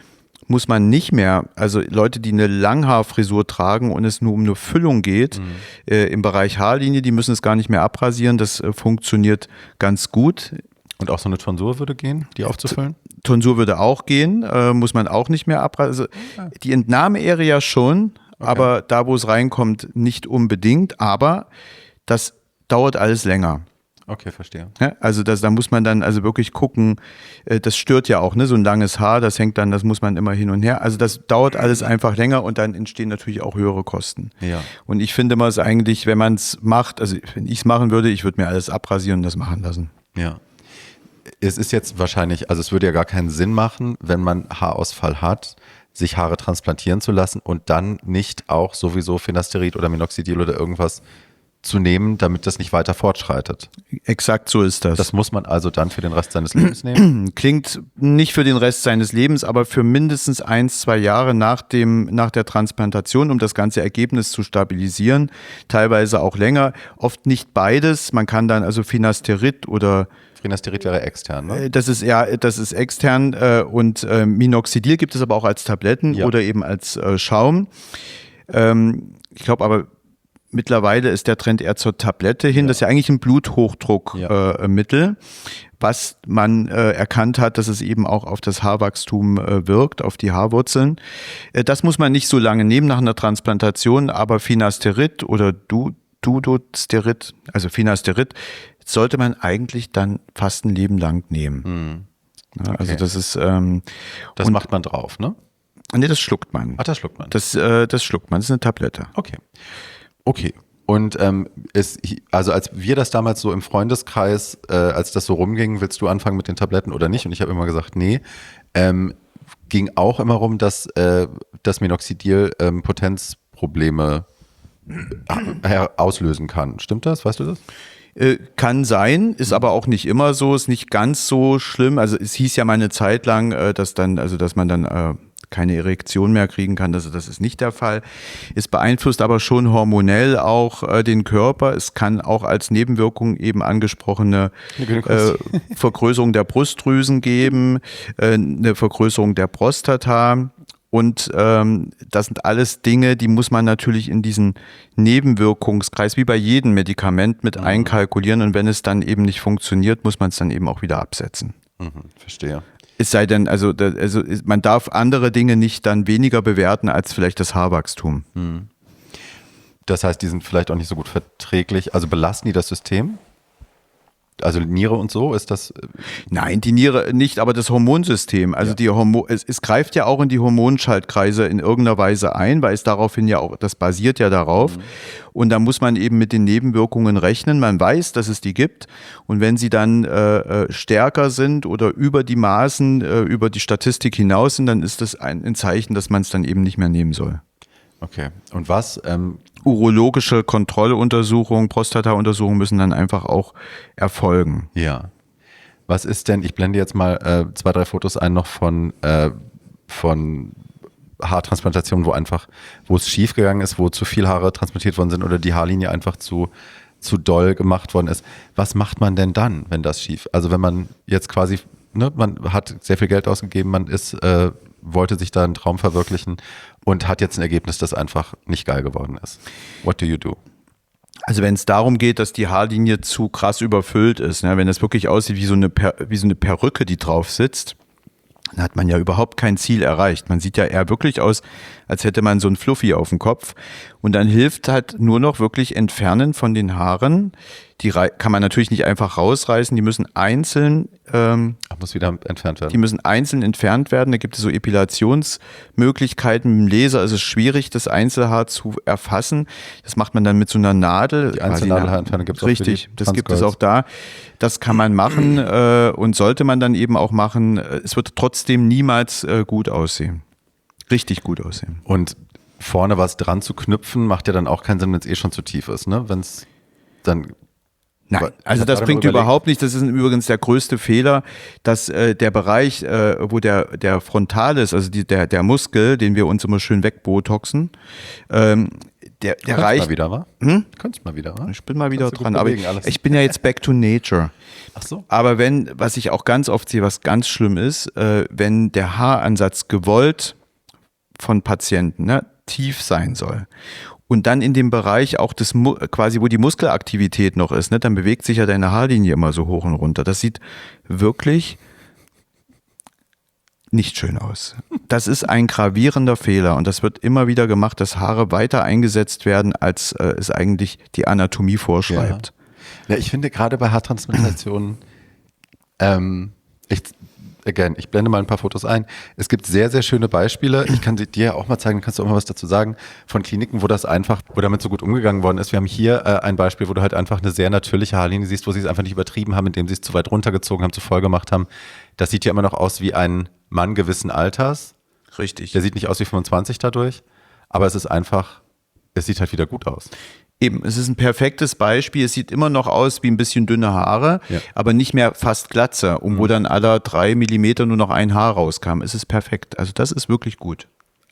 muss man nicht mehr. Also Leute, die eine Langhaarfrisur tragen und es nur um eine Füllung geht, im Bereich Haarlinie, die müssen es gar nicht mehr abrasieren. Das funktioniert ganz gut. Und auch so eine Tonsur würde gehen, die aufzufüllen? Tonsur würde auch gehen, muss man auch nicht mehr abrasieren. Also die Entnahme-Area schon, aber da, wo es reinkommt, nicht unbedingt. Aber das dauert alles länger. Okay, verstehe. Ja, also da muss man dann also wirklich gucken, das stört ja auch, ne? So ein langes Haar, das muss man immer hin und her. Also das dauert alles einfach länger und dann entstehen natürlich auch höhere Kosten. Ja. Und ich finde mal es eigentlich, wenn man es macht, also wenn ich es machen würde, ich würde mir alles abrasieren und das machen lassen. Ja. Es ist jetzt wahrscheinlich, also es würde ja gar keinen Sinn machen, wenn man Haarausfall hat, sich Haare transplantieren zu lassen und dann nicht auch sowieso Finasterid oder Minoxidil oder irgendwas zu nehmen, damit das nicht weiter fortschreitet. Exakt so ist das. Das muss man also dann für den Rest seines Lebens nehmen? Klingt nicht für den Rest seines Lebens, aber für mindestens 1-2 Jahre nach der Transplantation, um das ganze Ergebnis zu stabilisieren. Teilweise auch länger. Oft nicht beides. Man kann dann also Finasterid oder Finasterid wäre extern, ne? Das ist extern und Minoxidil gibt es aber auch als Tabletten oder eben als Schaum. Ich glaube aber, mittlerweile ist der Trend eher zur Tablette hin. Das ist ja eigentlich ein Bluthochdruckmittel, was man erkannt hat, dass es eben auch auf das Haarwachstum wirkt, auf die Haarwurzeln. Das muss man nicht so lange nehmen nach einer Transplantation, aber Finasterid oder Dudosterid, also Finasterid, sollte man eigentlich dann fast ein Leben lang nehmen. Ja, also das ist das macht man drauf, ne? Nee, das schluckt man. Ach, das schluckt man. Das schluckt man. Das ist eine Tablette. Okay. Und also als wir das damals so im Freundeskreis, als das so rumging, willst du anfangen mit den Tabletten oder nicht? Und ich habe immer gesagt, nee. Ging auch immer rum, dass das Minoxidil Potenzprobleme auslösen kann. Stimmt das? Weißt du das? Kann sein, ist aber auch nicht immer so, ist nicht ganz so schlimm. Also es hieß ja mal eine Zeit lang, dass man dann keine Erektion mehr kriegen kann. Das ist nicht der Fall. Es beeinflusst aber schon hormonell auch den Körper. Es kann auch als Nebenwirkung eben angesprochene Vergrößerung der Brustdrüsen geben, eine Vergrößerung der Prostata. Und das sind alles Dinge, die muss man natürlich in diesen Nebenwirkungskreis, wie bei jedem Medikament, mit einkalkulieren. Und wenn es dann eben nicht funktioniert, muss man es dann eben auch wieder absetzen. Verstehe. Es sei denn, also man darf andere Dinge nicht dann weniger bewerten als vielleicht das Haarwachstum. Das heißt, die sind vielleicht auch nicht so gut verträglich. Also belasten die das System? Also Niere und so, ist das? Nein, die Niere nicht, aber das Hormonsystem. Also es greift ja auch in die Hormonschaltkreise in irgendeiner Weise ein, weil es daraufhin ja auch, das basiert ja darauf. Und da muss man eben mit den Nebenwirkungen rechnen. Man weiß, dass es die gibt. Und wenn sie dann stärker sind oder über die Maßen, über die Statistik hinaus sind, dann ist das ein Zeichen, dass man es dann eben nicht mehr nehmen soll. Okay. Und was? Urologische Kontrolluntersuchungen, Prostata-Untersuchungen müssen dann einfach auch erfolgen. Ja. Was ist denn, ich blende jetzt mal 2, 3 Fotos ein noch von Haartransplantationen, wo es schief gegangen ist, wo zu viel Haare transplantiert worden sind oder die Haarlinie einfach zu doll gemacht worden ist. Was macht man denn dann, wenn das schief? Also wenn man jetzt quasi, ne, man hat sehr viel Geld ausgegeben, man wollte sich da einen Traum verwirklichen und hat jetzt ein Ergebnis, das einfach nicht geil geworden ist. What do you do? Also wenn es darum geht, dass die Haarlinie zu krass überfüllt ist, ne, wenn das wirklich aussieht wie so eine Perücke, die drauf sitzt, dann hat man ja überhaupt kein Ziel erreicht. Man sieht ja eher wirklich aus, als hätte man so ein Fluffy auf dem Kopf. Und dann hilft halt nur noch wirklich Entfernen von den Haaren. Die kann man natürlich nicht einfach rausreißen, die müssen einzeln muss wieder entfernt werden. Die müssen einzeln entfernt werden. Da gibt es so Epilationsmöglichkeiten. Mit dem Laser ist es schwierig, das Einzelhaar zu erfassen. Das macht man dann mit so einer Nadel. Die Einzelnadelhaarentfernung gibt es auch. Richtig, das gibt es auch da. Das kann man machen und sollte man dann eben auch machen. Es wird trotzdem niemals gut aussehen. Richtig gut aussehen. Und vorne was dran zu knüpfen, macht ja dann auch keinen Sinn, wenn es schon zu tief ist, ne? Wenn es dann... Nein, also das bringt überhaupt nicht. Das ist übrigens der größte Fehler, dass der Bereich, wo der Frontalis, also der Muskel, den wir uns immer schön wegbotoxen, der reicht. Mal wieder, wa? Könntest mal wieder, wa? Ich bin mal wieder dran, aber ich bin ja jetzt back to nature. Ach so. Aber was ich auch ganz oft sehe, was ganz schlimm ist, wenn der Haaransatz gewollt von Patienten tief sein soll. Und dann in dem Bereich auch quasi, wo die Muskelaktivität noch ist, ne, dann bewegt sich ja deine Haarlinie immer so hoch und runter. Das sieht wirklich nicht schön aus. Das ist ein gravierender Fehler und das wird immer wieder gemacht, dass Haare weiter eingesetzt werden, als es eigentlich die Anatomie vorschreibt. Ja, ich finde gerade bei Haartransplantationen, ich blende mal ein paar Fotos ein. Es gibt sehr, sehr schöne Beispiele. Ich kann sie dir auch mal zeigen, kannst du auch mal was dazu sagen, von Kliniken, wo damit so gut umgegangen worden ist. Wir haben hier ein Beispiel, wo du halt einfach eine sehr natürliche Haarlinie siehst, wo sie es einfach nicht übertrieben haben, indem sie es zu weit runtergezogen haben, zu voll gemacht haben. Das sieht ja immer noch aus wie ein Mann gewissen Alters. Richtig. Der sieht nicht aus wie 25 dadurch, aber es sieht halt wieder gut aus. Eben, es ist ein perfektes Beispiel. Es sieht immer noch aus wie ein bisschen dünne Haare, Ja. aber nicht mehr fast Glatze, wo dann aller 3 Millimeter nur noch ein Haar rauskam. Es ist perfekt. Also das ist wirklich gut.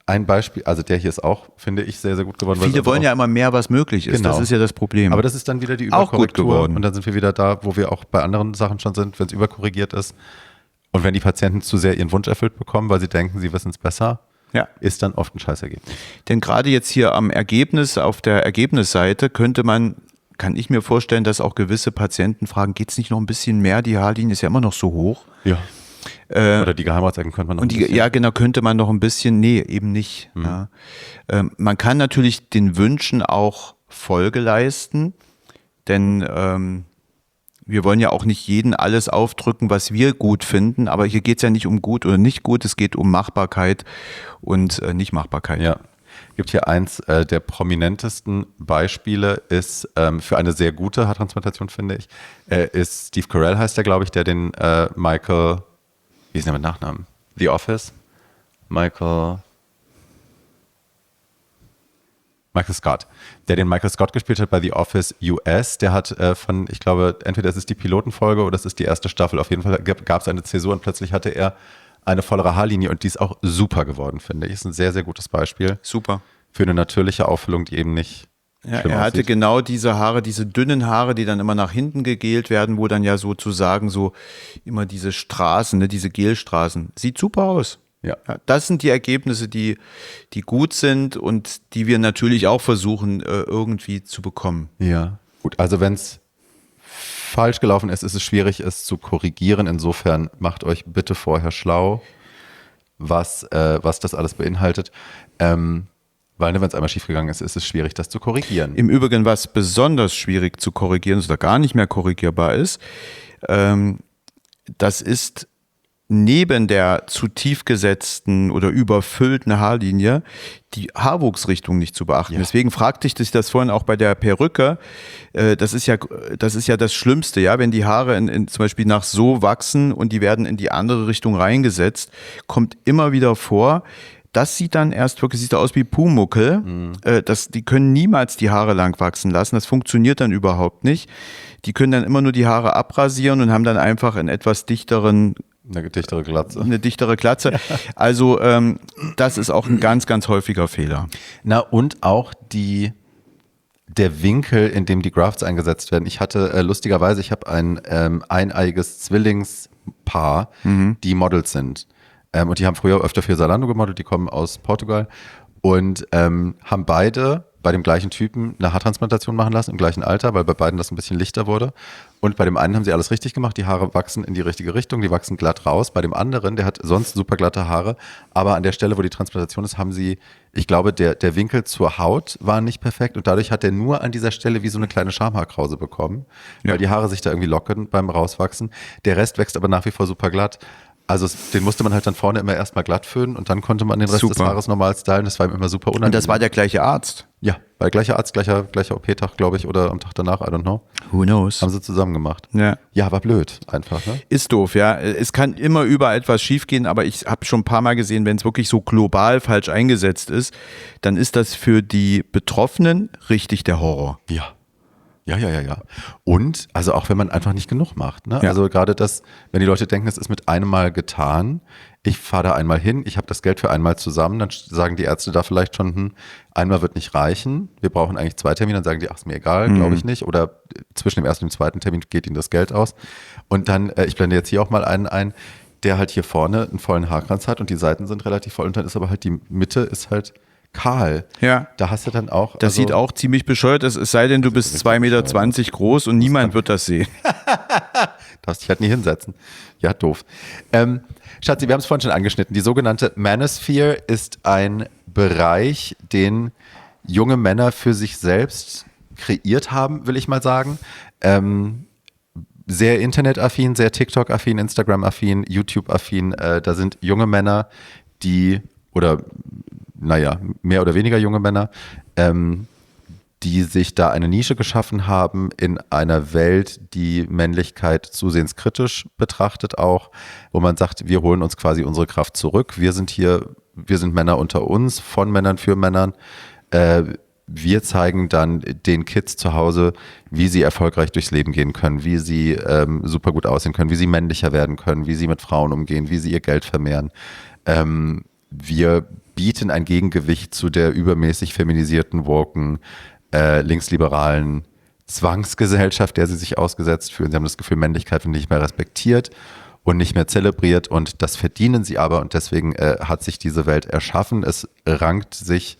Ein Beispiel, also der hier ist auch, finde ich, sehr, sehr gut geworden. weil es Viele also wollen auch, ja immer mehr, was möglich ist. Genau. Das ist ja das Problem. Aber das ist dann wieder die Auch gut Überkorrektur. geworden. Und dann sind wir wieder da, wo wir auch bei anderen Sachen schon sind, wenn es überkorrigiert ist. Und wenn die Patienten zu sehr ihren Wunsch erfüllt bekommen, weil sie denken, sie wissen es besser, ja. ist dann oft ein Scheißergebnis. Denn gerade jetzt hier am Ergebnis, auf der Ergebnisseite kann ich mir vorstellen, dass auch gewisse Patienten fragen, geht es nicht noch ein bisschen mehr? Die Haarlinie ist ja immer noch so hoch. Ja. Oder die Geheimratsecken könnte man noch Und ja, genau, könnte man noch ein bisschen, nee, eben nicht. Ja. Man kann natürlich den Wünschen auch Folge leisten, denn wir wollen ja auch nicht jeden alles aufdrücken, was wir gut finden, aber hier geht es ja nicht um gut oder nicht gut, es geht um Machbarkeit und Nichtmachbarkeit. Ja. Gibt hier eins der prominentesten Beispiele, ist für eine sehr gute Haartransplantation, finde ich, ist Steve Carell heißt der, glaube ich, der den Michael, wie ist der mit Nachnamen? The Office? Michael Scott, der den Michael Scott gespielt hat bei The Office US, der hat ich glaube, entweder es ist die Pilotenfolge oder es ist die erste Staffel, auf jeden Fall gab es eine Zäsur und plötzlich hatte er eine vollere Haarlinie und die ist auch super geworden, finde ich. Ist ein sehr, sehr gutes Beispiel. Super. Für eine natürliche Auffüllung, die eben nicht Ja, schlimm er hatte aussieht. genau diese Haare, diese dünnen Haare, die dann immer nach hinten gegelt werden, wo dann ja sozusagen so immer diese Straßen, ne, diese Gelstraßen. Sieht super aus. Ja. Ja, das sind die Ergebnisse, die gut sind und die wir natürlich auch versuchen, irgendwie zu bekommen. Ja. Gut, also wenn es falsch gelaufen ist, ist es schwierig, es zu korrigieren. Insofern macht euch bitte vorher schlau, was das alles beinhaltet. Weil wenn es einmal schiefgegangen ist, ist es schwierig, das zu korrigieren. Im Übrigen, was besonders schwierig zu korrigieren ist oder gar nicht mehr korrigierbar ist, das ist neben der zu tief gesetzten oder überfüllten Haarlinie die Haarwuchsrichtung nicht zu beachten. Ja. Deswegen fragte ich dich das vorhin auch bei der Perücke. Das ist ja das Schlimmste, ja, wenn die Haare zum Beispiel nach so wachsen und die werden in die andere Richtung reingesetzt, kommt immer wieder vor. Das sieht dann erst wirklich, sieht aus wie Pumuckel. Die können niemals die Haare lang wachsen lassen. Das funktioniert dann überhaupt nicht. Die können dann immer nur die Haare abrasieren und haben dann einfach einen etwas dichteren Eine dichtere Glatze. Eine dichtere Glatze. Also das ist auch ein ganz, ganz häufiger Fehler. Na und auch der Winkel, in dem die Grafts eingesetzt werden. Ich hatte lustigerweise, ich habe ein eineiiges Zwillingspaar, die Models sind. Und die haben früher öfter für Zalando gemodelt, die kommen aus Portugal und haben beide bei dem gleichen Typen eine Haartransplantation machen lassen, im gleichen Alter, weil bei beiden das ein bisschen lichter wurde. Und bei dem einen haben sie alles richtig gemacht, die Haare wachsen in die richtige Richtung, die wachsen glatt raus. Bei dem anderen, der hat sonst super glatte Haare, aber an der Stelle, wo die Transplantation ist, haben sie, ich glaube, der Winkel zur Haut war nicht perfekt und dadurch hat er nur an dieser Stelle wie so eine kleine Schamhaarkrause bekommen, weil die Haare sich da irgendwie lockern beim Rauswachsen. Der Rest wächst aber nach wie vor super glatt. Also den musste man halt dann vorne immer erstmal glatt föhnen und dann konnte man den Rest des Haares normal stylen. Das war ihm immer super unangenehm. Und das war der gleiche Arzt? Ja, weil gleicher Arzt, gleicher OP-Tag, glaube ich, oder am Tag danach, I don't know. Who knows? Haben sie zusammen gemacht. Ja. Ja, war blöd einfach, ne? Ist doof, ja. Es kann immer überall etwas schiefgehen, aber ich habe schon ein paar Mal gesehen, wenn es wirklich so global falsch eingesetzt ist, dann ist das für die Betroffenen richtig der Horror. Ja. Ja. Und, also auch wenn man einfach nicht genug macht, ne? Ja. Also gerade das, wenn die Leute denken, es ist mit einem Mal getan, ich fahre da einmal hin, ich habe das Geld für einmal zusammen, dann sagen die Ärzte da vielleicht schon, einmal wird nicht reichen, wir brauchen eigentlich 2 Termine, dann sagen die, ach, ist mir egal, glaube ich nicht, oder zwischen dem ersten und dem zweiten Termin geht ihnen das Geld aus. Und dann, ich blende jetzt hier auch mal einen ein, der halt hier vorne einen vollen Haarkranz hat und die Seiten sind relativ voll und dann ist aber halt die Mitte ist halt kahl. Ja. Da hast du dann auch. Das sieht auch ziemlich bescheuert aus, es sei denn, du bist 2,20 Meter groß und niemand wird das sehen. Darfst dich halt nie hinsetzen. Ja, doof. Schatzi, wir haben es vorhin schon angeschnitten. Die sogenannte Manosphere ist ein Bereich, den junge Männer für sich selbst kreiert haben, will ich mal sagen. Sehr internetaffin, sehr TikTok-affin, Instagram-affin, YouTube-affin. Da sind junge Männer, mehr oder weniger junge Männer, die sich da eine Nische geschaffen haben in einer Welt, die Männlichkeit zusehends kritisch betrachtet auch, wo man sagt, wir holen uns quasi unsere Kraft zurück. Wir sind Männer unter uns, von Männern für Männern. wir zeigen dann den Kids zu Hause, wie sie erfolgreich durchs Leben gehen können, wie sie super gut aussehen können, wie sie männlicher werden können, wie sie mit Frauen umgehen, wie sie ihr Geld vermehren. Wir bieten ein Gegengewicht zu der übermäßig feminisierten, woken, linksliberalen Zwangsgesellschaft, der sie sich ausgesetzt fühlen. Sie haben das Gefühl, Männlichkeit wird nicht mehr respektiert und nicht mehr zelebriert und das verdienen sie aber und deswegen hat sich diese Welt erschaffen. Es rankt sich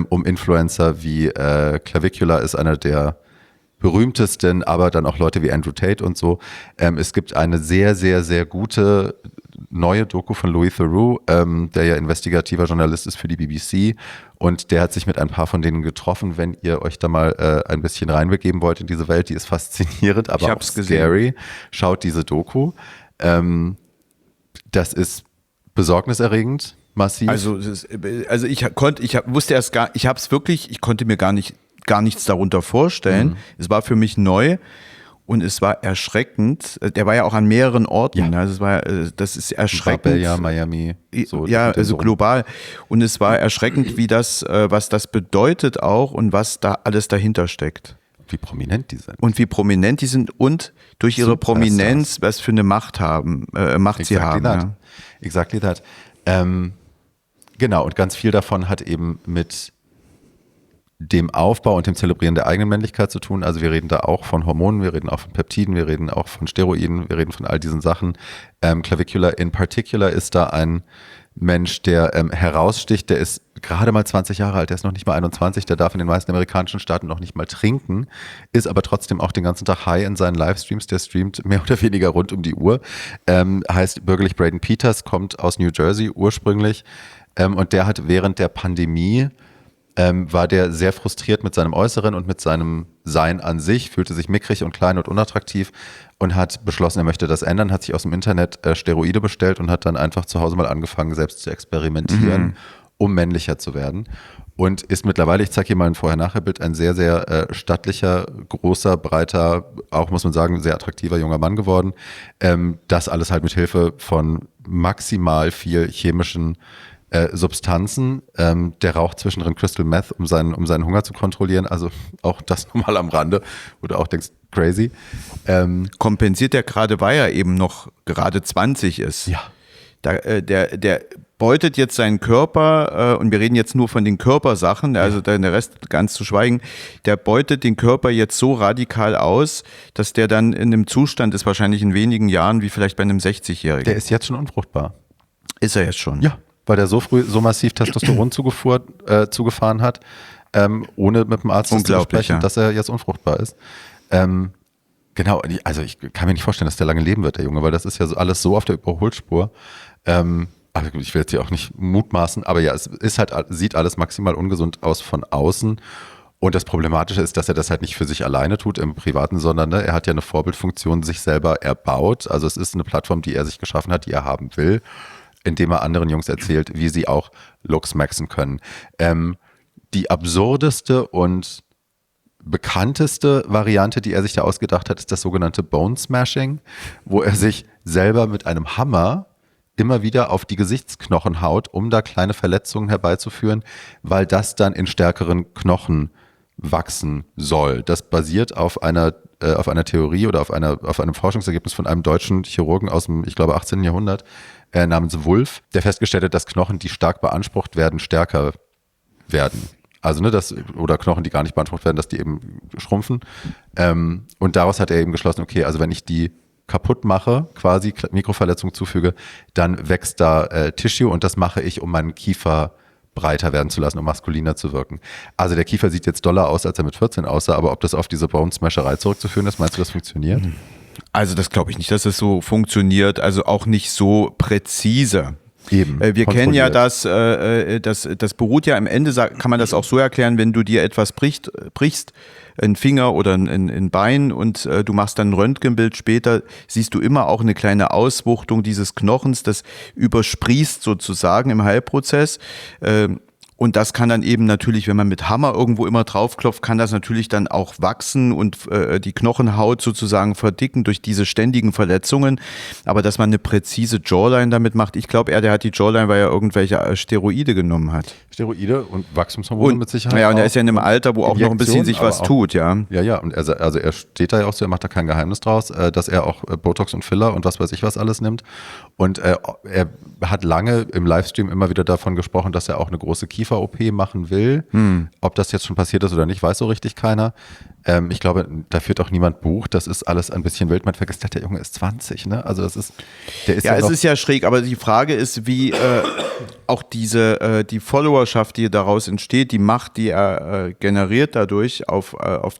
um Influencer wie Clavicula ist einer der berühmtesten, aber dann auch Leute wie Andrew Tate und so. Es gibt eine sehr, sehr, sehr gute neue Doku von Louis Theroux, der ja investigativer Journalist ist für die BBC und der hat sich mit ein paar von denen getroffen. Wenn ihr euch da mal ein bisschen reinbegeben wollt in diese Welt, die ist faszinierend, aber auch scary. Schaut diese Doku. Das ist besorgniserregend, massiv. Also ich konnte mir gar nichts darunter vorstellen. Es war für mich neu. Und es war erschreckend. Der war ja auch an mehreren Orten. Ja. Also das ist erschreckend. Ja, Miami. So, ja, also global. Und es war erschreckend, was das bedeutet auch und was da alles dahinter steckt. Wie prominent die sind. Und durch ihre Prominenz, was für eine Macht sie haben. Ja. Exactly that. Genau, und ganz viel davon hat eben mit dem Aufbau und dem Zelebrieren der eigenen Männlichkeit zu tun. Also wir reden da auch von Hormonen, wir reden auch von Peptiden, wir reden auch von Steroiden, wir reden von all diesen Sachen. Clavicula in particular ist da ein Mensch, der heraussticht, der ist gerade mal 20 Jahre alt, der ist noch nicht mal 21, der darf in den meisten amerikanischen Staaten noch nicht mal trinken, ist aber trotzdem auch den ganzen Tag high in seinen Livestreams, der streamt mehr oder weniger rund um die Uhr, heißt bürgerlich Braden Peters, kommt aus New Jersey ursprünglich und der hat während der Pandemie war der sehr frustriert mit seinem Äußeren und mit seinem Sein an sich, fühlte sich mickrig und klein und unattraktiv und hat beschlossen, er möchte das ändern, hat sich aus dem Internet Steroide bestellt und hat dann einfach zu Hause mal angefangen, selbst zu experimentieren, um männlicher zu werden. Und ist mittlerweile, ich zeige hier mal ein Vorher-Nachher-Bild, ein sehr, sehr stattlicher, großer, breiter, auch muss man sagen, sehr attraktiver junger Mann geworden. Das alles halt mit Hilfe von maximal viel chemischen Substanzen, der raucht zwischendrin Crystal Meth, um seinen Hunger zu kontrollieren, also auch das nur mal am Rande, wo du auch denkst, crazy. Kompensiert der gerade, weil er eben noch gerade 20 ist. Ja. Der beutet jetzt seinen Körper, und wir reden jetzt nur von den Körpersachen, also der Rest ganz zu schweigen, der beutet den Körper jetzt so radikal aus, dass der dann in einem Zustand ist, wahrscheinlich in wenigen Jahren, wie vielleicht bei einem 60-Jährigen. Der ist jetzt schon unfruchtbar. Ist er jetzt schon? Ja. Weil der so früh so massiv Testosteron zugefahren hat, ohne mit dem Arzt zu sprechen, dass er jetzt unfruchtbar ist. Genau, also ich kann mir nicht vorstellen, dass der lange leben wird, der Junge, weil das ist ja alles so auf der Überholspur. Aber ich will jetzt hier auch nicht mutmaßen, aber ja, es ist halt, sieht alles maximal ungesund aus von außen. Und das Problematische ist, dass er das halt nicht für sich alleine tut im Privaten, sondern er hat ja eine Vorbildfunktion sich selber erbaut. Also es ist eine Plattform, die er sich geschaffen hat, die er haben will, indem er anderen Jungs erzählt, wie sie auch Looks maxen können. Die absurdeste und bekannteste Variante, die er sich da ausgedacht hat, ist das sogenannte Bone Smashing, wo er sich selber mit einem Hammer immer wieder auf die Gesichtsknochen haut, um da kleine Verletzungen herbeizuführen, weil das dann in stärkeren Knochen wachsen soll. Das basiert auf einer Theorie oder auf einem Forschungsergebnis von einem deutschen Chirurgen aus dem, ich glaube, 18. Jahrhundert, namens Wulff, der festgestellt hat, dass Knochen, die stark beansprucht werden, stärker werden. Also oder Knochen, die gar nicht beansprucht werden, dass die eben schrumpfen. Und daraus hat er eben geschlossen, okay, also wenn ich die kaputt mache, quasi Mikroverletzung zufüge, dann wächst da Tissue und das mache ich, um meinen Kiefer breiter werden zu lassen, um maskuliner zu wirken. Also der Kiefer sieht jetzt doller aus, als er mit 14 aussah, aber ob das auf diese Bone-Smasherei zurückzuführen ist, meinst du, das funktioniert? Also das glaube ich nicht, dass es so funktioniert, also auch nicht so präzise. Eben. Wir kennen ja das beruht ja am Ende, kann man das auch so erklären, wenn du dir etwas brichst, ein Finger oder ein Bein und du machst dann ein Röntgenbild später, siehst du immer auch eine kleine Auswuchtung dieses Knochens, das übersprießt sozusagen im Heilprozess. Und das kann dann eben natürlich, wenn man mit Hammer irgendwo immer draufklopft, kann das natürlich dann auch wachsen und die Knochenhaut sozusagen verdicken durch diese ständigen Verletzungen. Aber dass man eine präzise Jawline damit macht, ich glaube, der hat die Jawline, weil er irgendwelche Steroide genommen hat. Steroide und Wachstumshormone mit Sicherheit. Ja, und er ist ja in einem Alter, wo auch noch ein bisschen sich was tut, ja. Ja, und also er steht da ja auch so, er macht da kein Geheimnis draus, dass er auch Botox und Filler und was weiß ich was alles nimmt. Und er hat lange im Livestream immer wieder davon gesprochen, dass er auch eine große Kiefer-OP machen will. Ob das jetzt schon passiert ist oder nicht, weiß so richtig keiner. Ich glaube, da führt auch niemand Buch. Das ist alles ein bisschen wild. Man vergisst, der Junge ist 20, ne? Also das ist, der ist ja es ist ja schräg, aber die Frage ist, wie auch die Followerschaft, die daraus entsteht, die Macht, die er generiert dadurch auf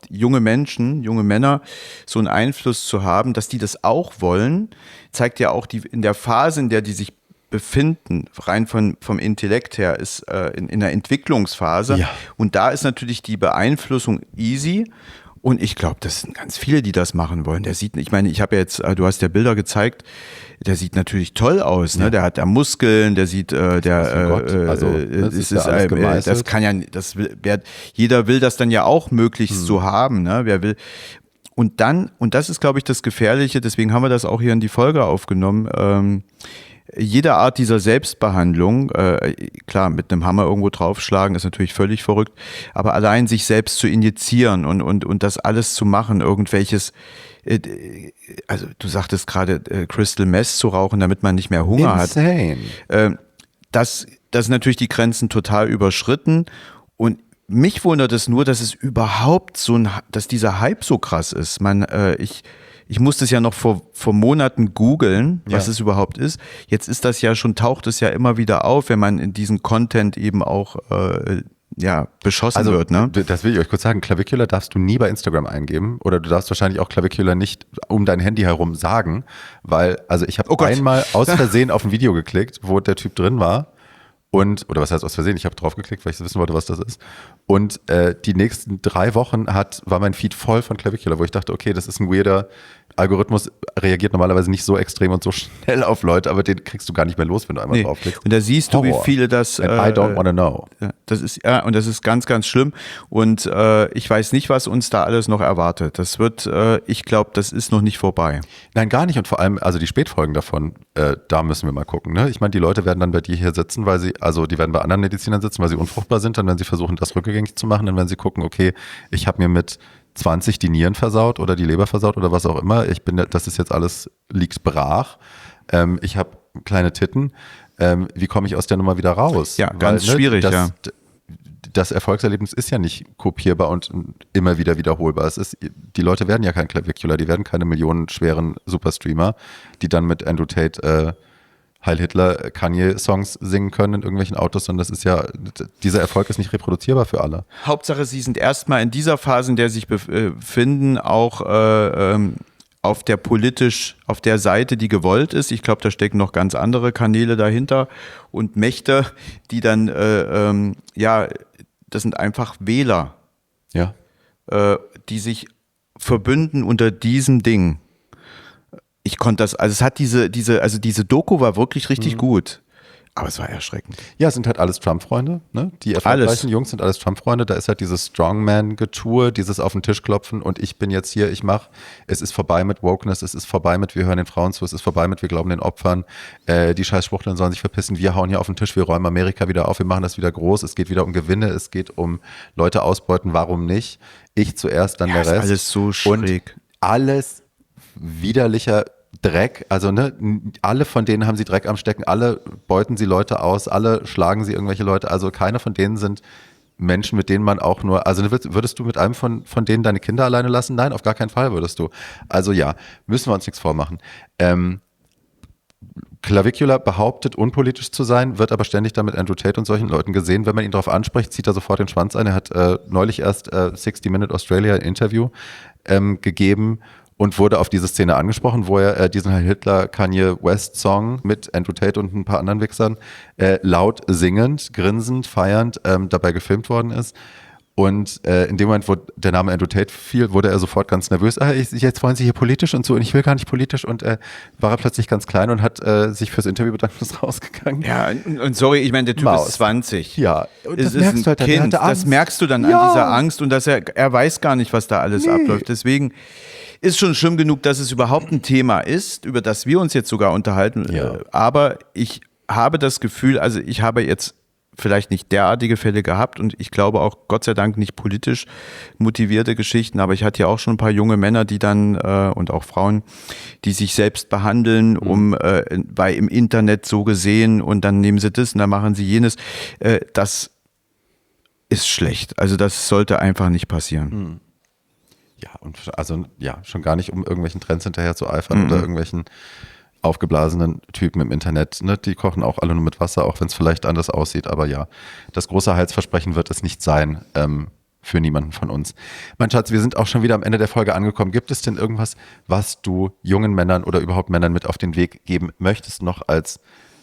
junge Menschen, junge Männer, so einen Einfluss zu haben, dass die das auch wollen, zeigt ja auch in der Phase, in der die sich befinden, rein vom Intellekt her, ist in der Entwicklungsphase. Ja. Und da ist natürlich die Beeinflussung easy. Und ich glaube, das sind ganz viele, die das machen wollen. Ich meine, ich habe jetzt, du hast ja Bilder gezeigt, der sieht natürlich toll aus, ne? Der hat da Muskeln, der sieht, das kann ja, jeder will das dann ja auch möglichst so haben, ne? Wer will. Und das ist, glaube ich, das Gefährliche, deswegen haben wir das auch hier in die Folge aufgenommen, jede Art dieser Selbstbehandlung, klar, mit einem Hammer irgendwo draufschlagen, ist natürlich völlig verrückt, aber allein sich selbst zu injizieren und das alles zu machen, irgendwelches, also du sagtest gerade, Crystal Meth zu rauchen, damit man nicht mehr Hunger Insane. hat. Das ist natürlich die Grenzen total überschritten und mich wundert es nur, dass es überhaupt dass dieser Hype so krass ist. Ich musste es ja noch vor Monaten googeln, was es überhaupt ist. Jetzt ist das ja schon, taucht es ja immer wieder auf, wenn man in diesen Content eben auch beschossen wird. Ne? Das will ich euch kurz sagen. Clavicular darfst du nie bei Instagram eingeben oder du darfst wahrscheinlich auch Clavicular nicht um dein Handy herum sagen, weil, also ich habe einmal aus Versehen auf ein Video geklickt, wo der Typ drin war. Oder was heißt aus Versehen, ich habe drauf geklickt, weil ich wissen wollte, was das ist. Und die nächsten 3 Wochen war mein Feed voll von Clavicular, wo ich dachte, okay, das ist ein weirder Algorithmus, reagiert normalerweise nicht so extrem und so schnell auf Leute, aber den kriegst du gar nicht mehr los, wenn du einmal draufklickst. Und da siehst du, wie viele das... And I don't wanna know. Das ist ganz, ganz schlimm. Und ich weiß nicht, was uns da alles noch erwartet. Das wird, ich glaube, das ist noch nicht vorbei. Nein, gar nicht. Und vor allem, also die Spätfolgen davon, da müssen wir mal gucken. Ne? Ich meine, die Leute werden dann bei dir hier sitzen, die werden bei anderen Medizinern sitzen, weil sie unfruchtbar sind, dann werden sie versuchen, das rückgängig zu machen, dann werden sie gucken, okay, ich habe mir mit 20 die Nieren versaut oder die Leber versaut oder was auch immer. Das ist jetzt alles, liegt brach. Ich habe kleine Titten. Wie komme ich aus der Nummer wieder raus? Ja, ganz schwierig, Das Erfolgserlebnis ist ja nicht kopierbar und immer wieder wiederholbar. Die Leute werden ja kein Clavicular, die werden keine millionenschweren Superstreamer, die dann mit Andrew Tate Heil Hitler Kanye-Songs singen können in irgendwelchen Autos, sondern dieser Erfolg ist nicht reproduzierbar für alle. Hauptsache, sie sind erstmal in dieser Phase, in der sie sich befinden, auch auf der Seite, die gewollt ist. Ich glaube, da stecken noch ganz andere Kanäle dahinter und Mächte, die dann, das sind einfach Wähler, die sich verbünden unter diesem Ding. Ich konnte das, also es hat diese Doku war wirklich richtig gut. Aber es war erschreckend. Ja, es sind halt alles Trump-Freunde, ne? Die erfolgreichen Jungs sind alles Trump-Freunde. Da ist halt dieses Strongman-Getue, dieses auf den Tisch klopfen und ich bin jetzt hier, es ist vorbei mit Wokeness, es ist vorbei mit wir hören den Frauen zu, es ist vorbei mit wir glauben den Opfern, die scheiß Schwuchteln sollen sich verpissen, wir hauen hier auf den Tisch, wir räumen Amerika wieder auf, wir machen das wieder groß, es geht wieder um Gewinne, es geht um Leute ausbeuten, warum nicht? Ich zuerst, dann der Rest. Ist alles so schräg. Und alles widerlicher Dreck, also ne, alle von denen haben sie Dreck am Stecken, alle beuten sie Leute aus, alle schlagen sie irgendwelche Leute, also keiner von denen sind Menschen, mit denen man auch nur, also würdest du mit einem von denen deine Kinder alleine lassen? Nein, auf gar keinen Fall würdest du. Also ja, müssen wir uns nichts vormachen. Clavicular behauptet, unpolitisch zu sein, wird aber ständig dann mit Andrew Tate und solchen Leuten gesehen. Wenn man ihn darauf anspricht, zieht er sofort den Schwanz ein. Er hat neulich erst 60 Minute Australia ein Interview gegeben und wurde auf diese Szene angesprochen, wo er diesen Hitler Kanye West Song mit Andrew Tate und ein paar anderen Wichsern laut singend, grinsend, feiernd dabei gefilmt worden ist. Und in dem Moment, wo der Name Andrew Tate fiel, wurde er sofort ganz nervös. Jetzt wollen Sie hier politisch und so und ich will gar nicht politisch. Und war er plötzlich ganz klein und hat sich fürs Interview bedankt und ist rausgegangen. Ja, und sorry, ich meine, der Typ ist 20. Ja, und das merkst du halt, Kind. Das merkst du dann an dieser Angst und dass er weiß gar nicht, was da alles abläuft. Deswegen ist schon schlimm genug, dass es überhaupt ein Thema ist, über das wir uns jetzt sogar unterhalten. Ja. Aber ich habe das Gefühl, also ich habe jetzt vielleicht nicht derartige Fälle gehabt und ich glaube auch Gott sei Dank nicht politisch motivierte Geschichten, aber ich hatte ja auch schon ein paar junge Männer, die dann und auch Frauen, die sich selbst behandeln, weil im Internet so gesehen und dann nehmen sie das und dann machen sie jenes. Das ist schlecht. Also das sollte einfach nicht passieren. Ja, und also ja, schon gar nicht, um irgendwelchen Trends hinterher zu eifern oder irgendwelchen aufgeblasenen Typen im Internet, ne? Die kochen auch alle nur mit Wasser, auch wenn es vielleicht anders aussieht. Aber ja, das große Heilsversprechen wird es nicht sein für niemanden von uns. Mein Schatz, wir sind auch schon wieder am Ende der Folge angekommen. Gibt es denn irgendwas, was du jungen Männern oder überhaupt Männern mit auf den Weg geben möchtest, noch als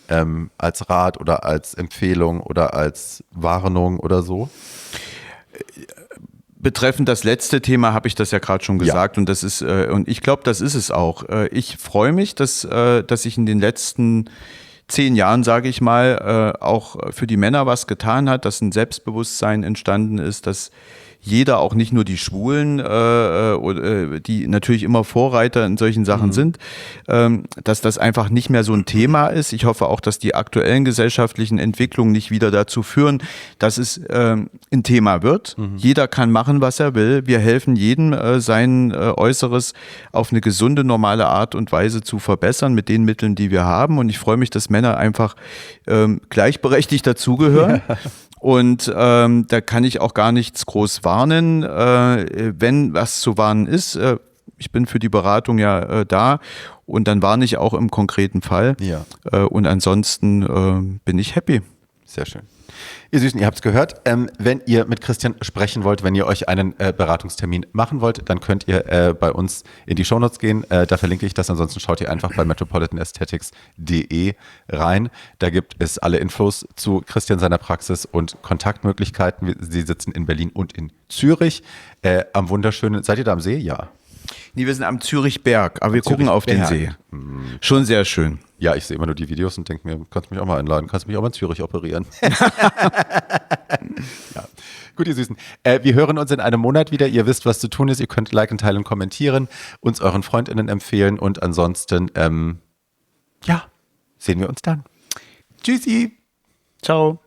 Rat oder als Empfehlung oder als Warnung oder so? Betreffend das letzte Thema habe ich das ja gerade schon gesagt und das ist und ich glaube, das ist es auch. Ich freue mich, dass ich in den letzten 10 Jahren, sage ich mal, auch für die Männer was getan hat, dass ein Selbstbewusstsein entstanden ist, dass jeder, auch nicht nur die Schwulen, die natürlich immer Vorreiter in solchen Sachen sind, dass das einfach nicht mehr so ein Thema ist. Ich hoffe auch, dass die aktuellen gesellschaftlichen Entwicklungen nicht wieder dazu führen, dass es ein Thema wird. Jeder kann machen, was er will. Wir helfen jedem, sein Äußeres auf eine gesunde, normale Art und Weise zu verbessern mit den Mitteln, die wir haben. Und ich freue mich, dass Männer einfach gleichberechtigt dazugehören. Ja. Und da kann ich auch gar nichts groß warnen, wenn was zu warnen ist. Ich bin für die Beratung da und dann warne ich auch im konkreten Fall. Ja. Und ansonsten bin ich happy. Sehr schön. Ihr Süßen, ihr habt es gehört. Wenn ihr mit Christian sprechen wollt, wenn ihr euch einen Beratungstermin machen wollt, dann könnt ihr bei uns in die Shownotes gehen. Da verlinke ich das. Ansonsten schaut ihr einfach bei metropolitanaesthetics.de rein. Da gibt es alle Infos zu Christian, seiner Praxis und Kontaktmöglichkeiten. Sie sitzen in Berlin und in Zürich. Am wunderschönen, seid ihr da am See? Ja. Nee, wir sind am Zürichberg, aber wir gucken auf den See. Schon sehr schön. Ja, ich sehe immer nur die Videos und denke mir, kannst mich auch mal einladen, kannst mich auch mal in Zürich operieren. Ja. Gut, ihr Süßen. Wir hören uns in einem Monat wieder. Ihr wisst, was zu tun ist. Ihr könnt liken, teilen und kommentieren, uns euren FreundInnen empfehlen und ansonsten, sehen wir uns dann. Tschüssi. Ciao.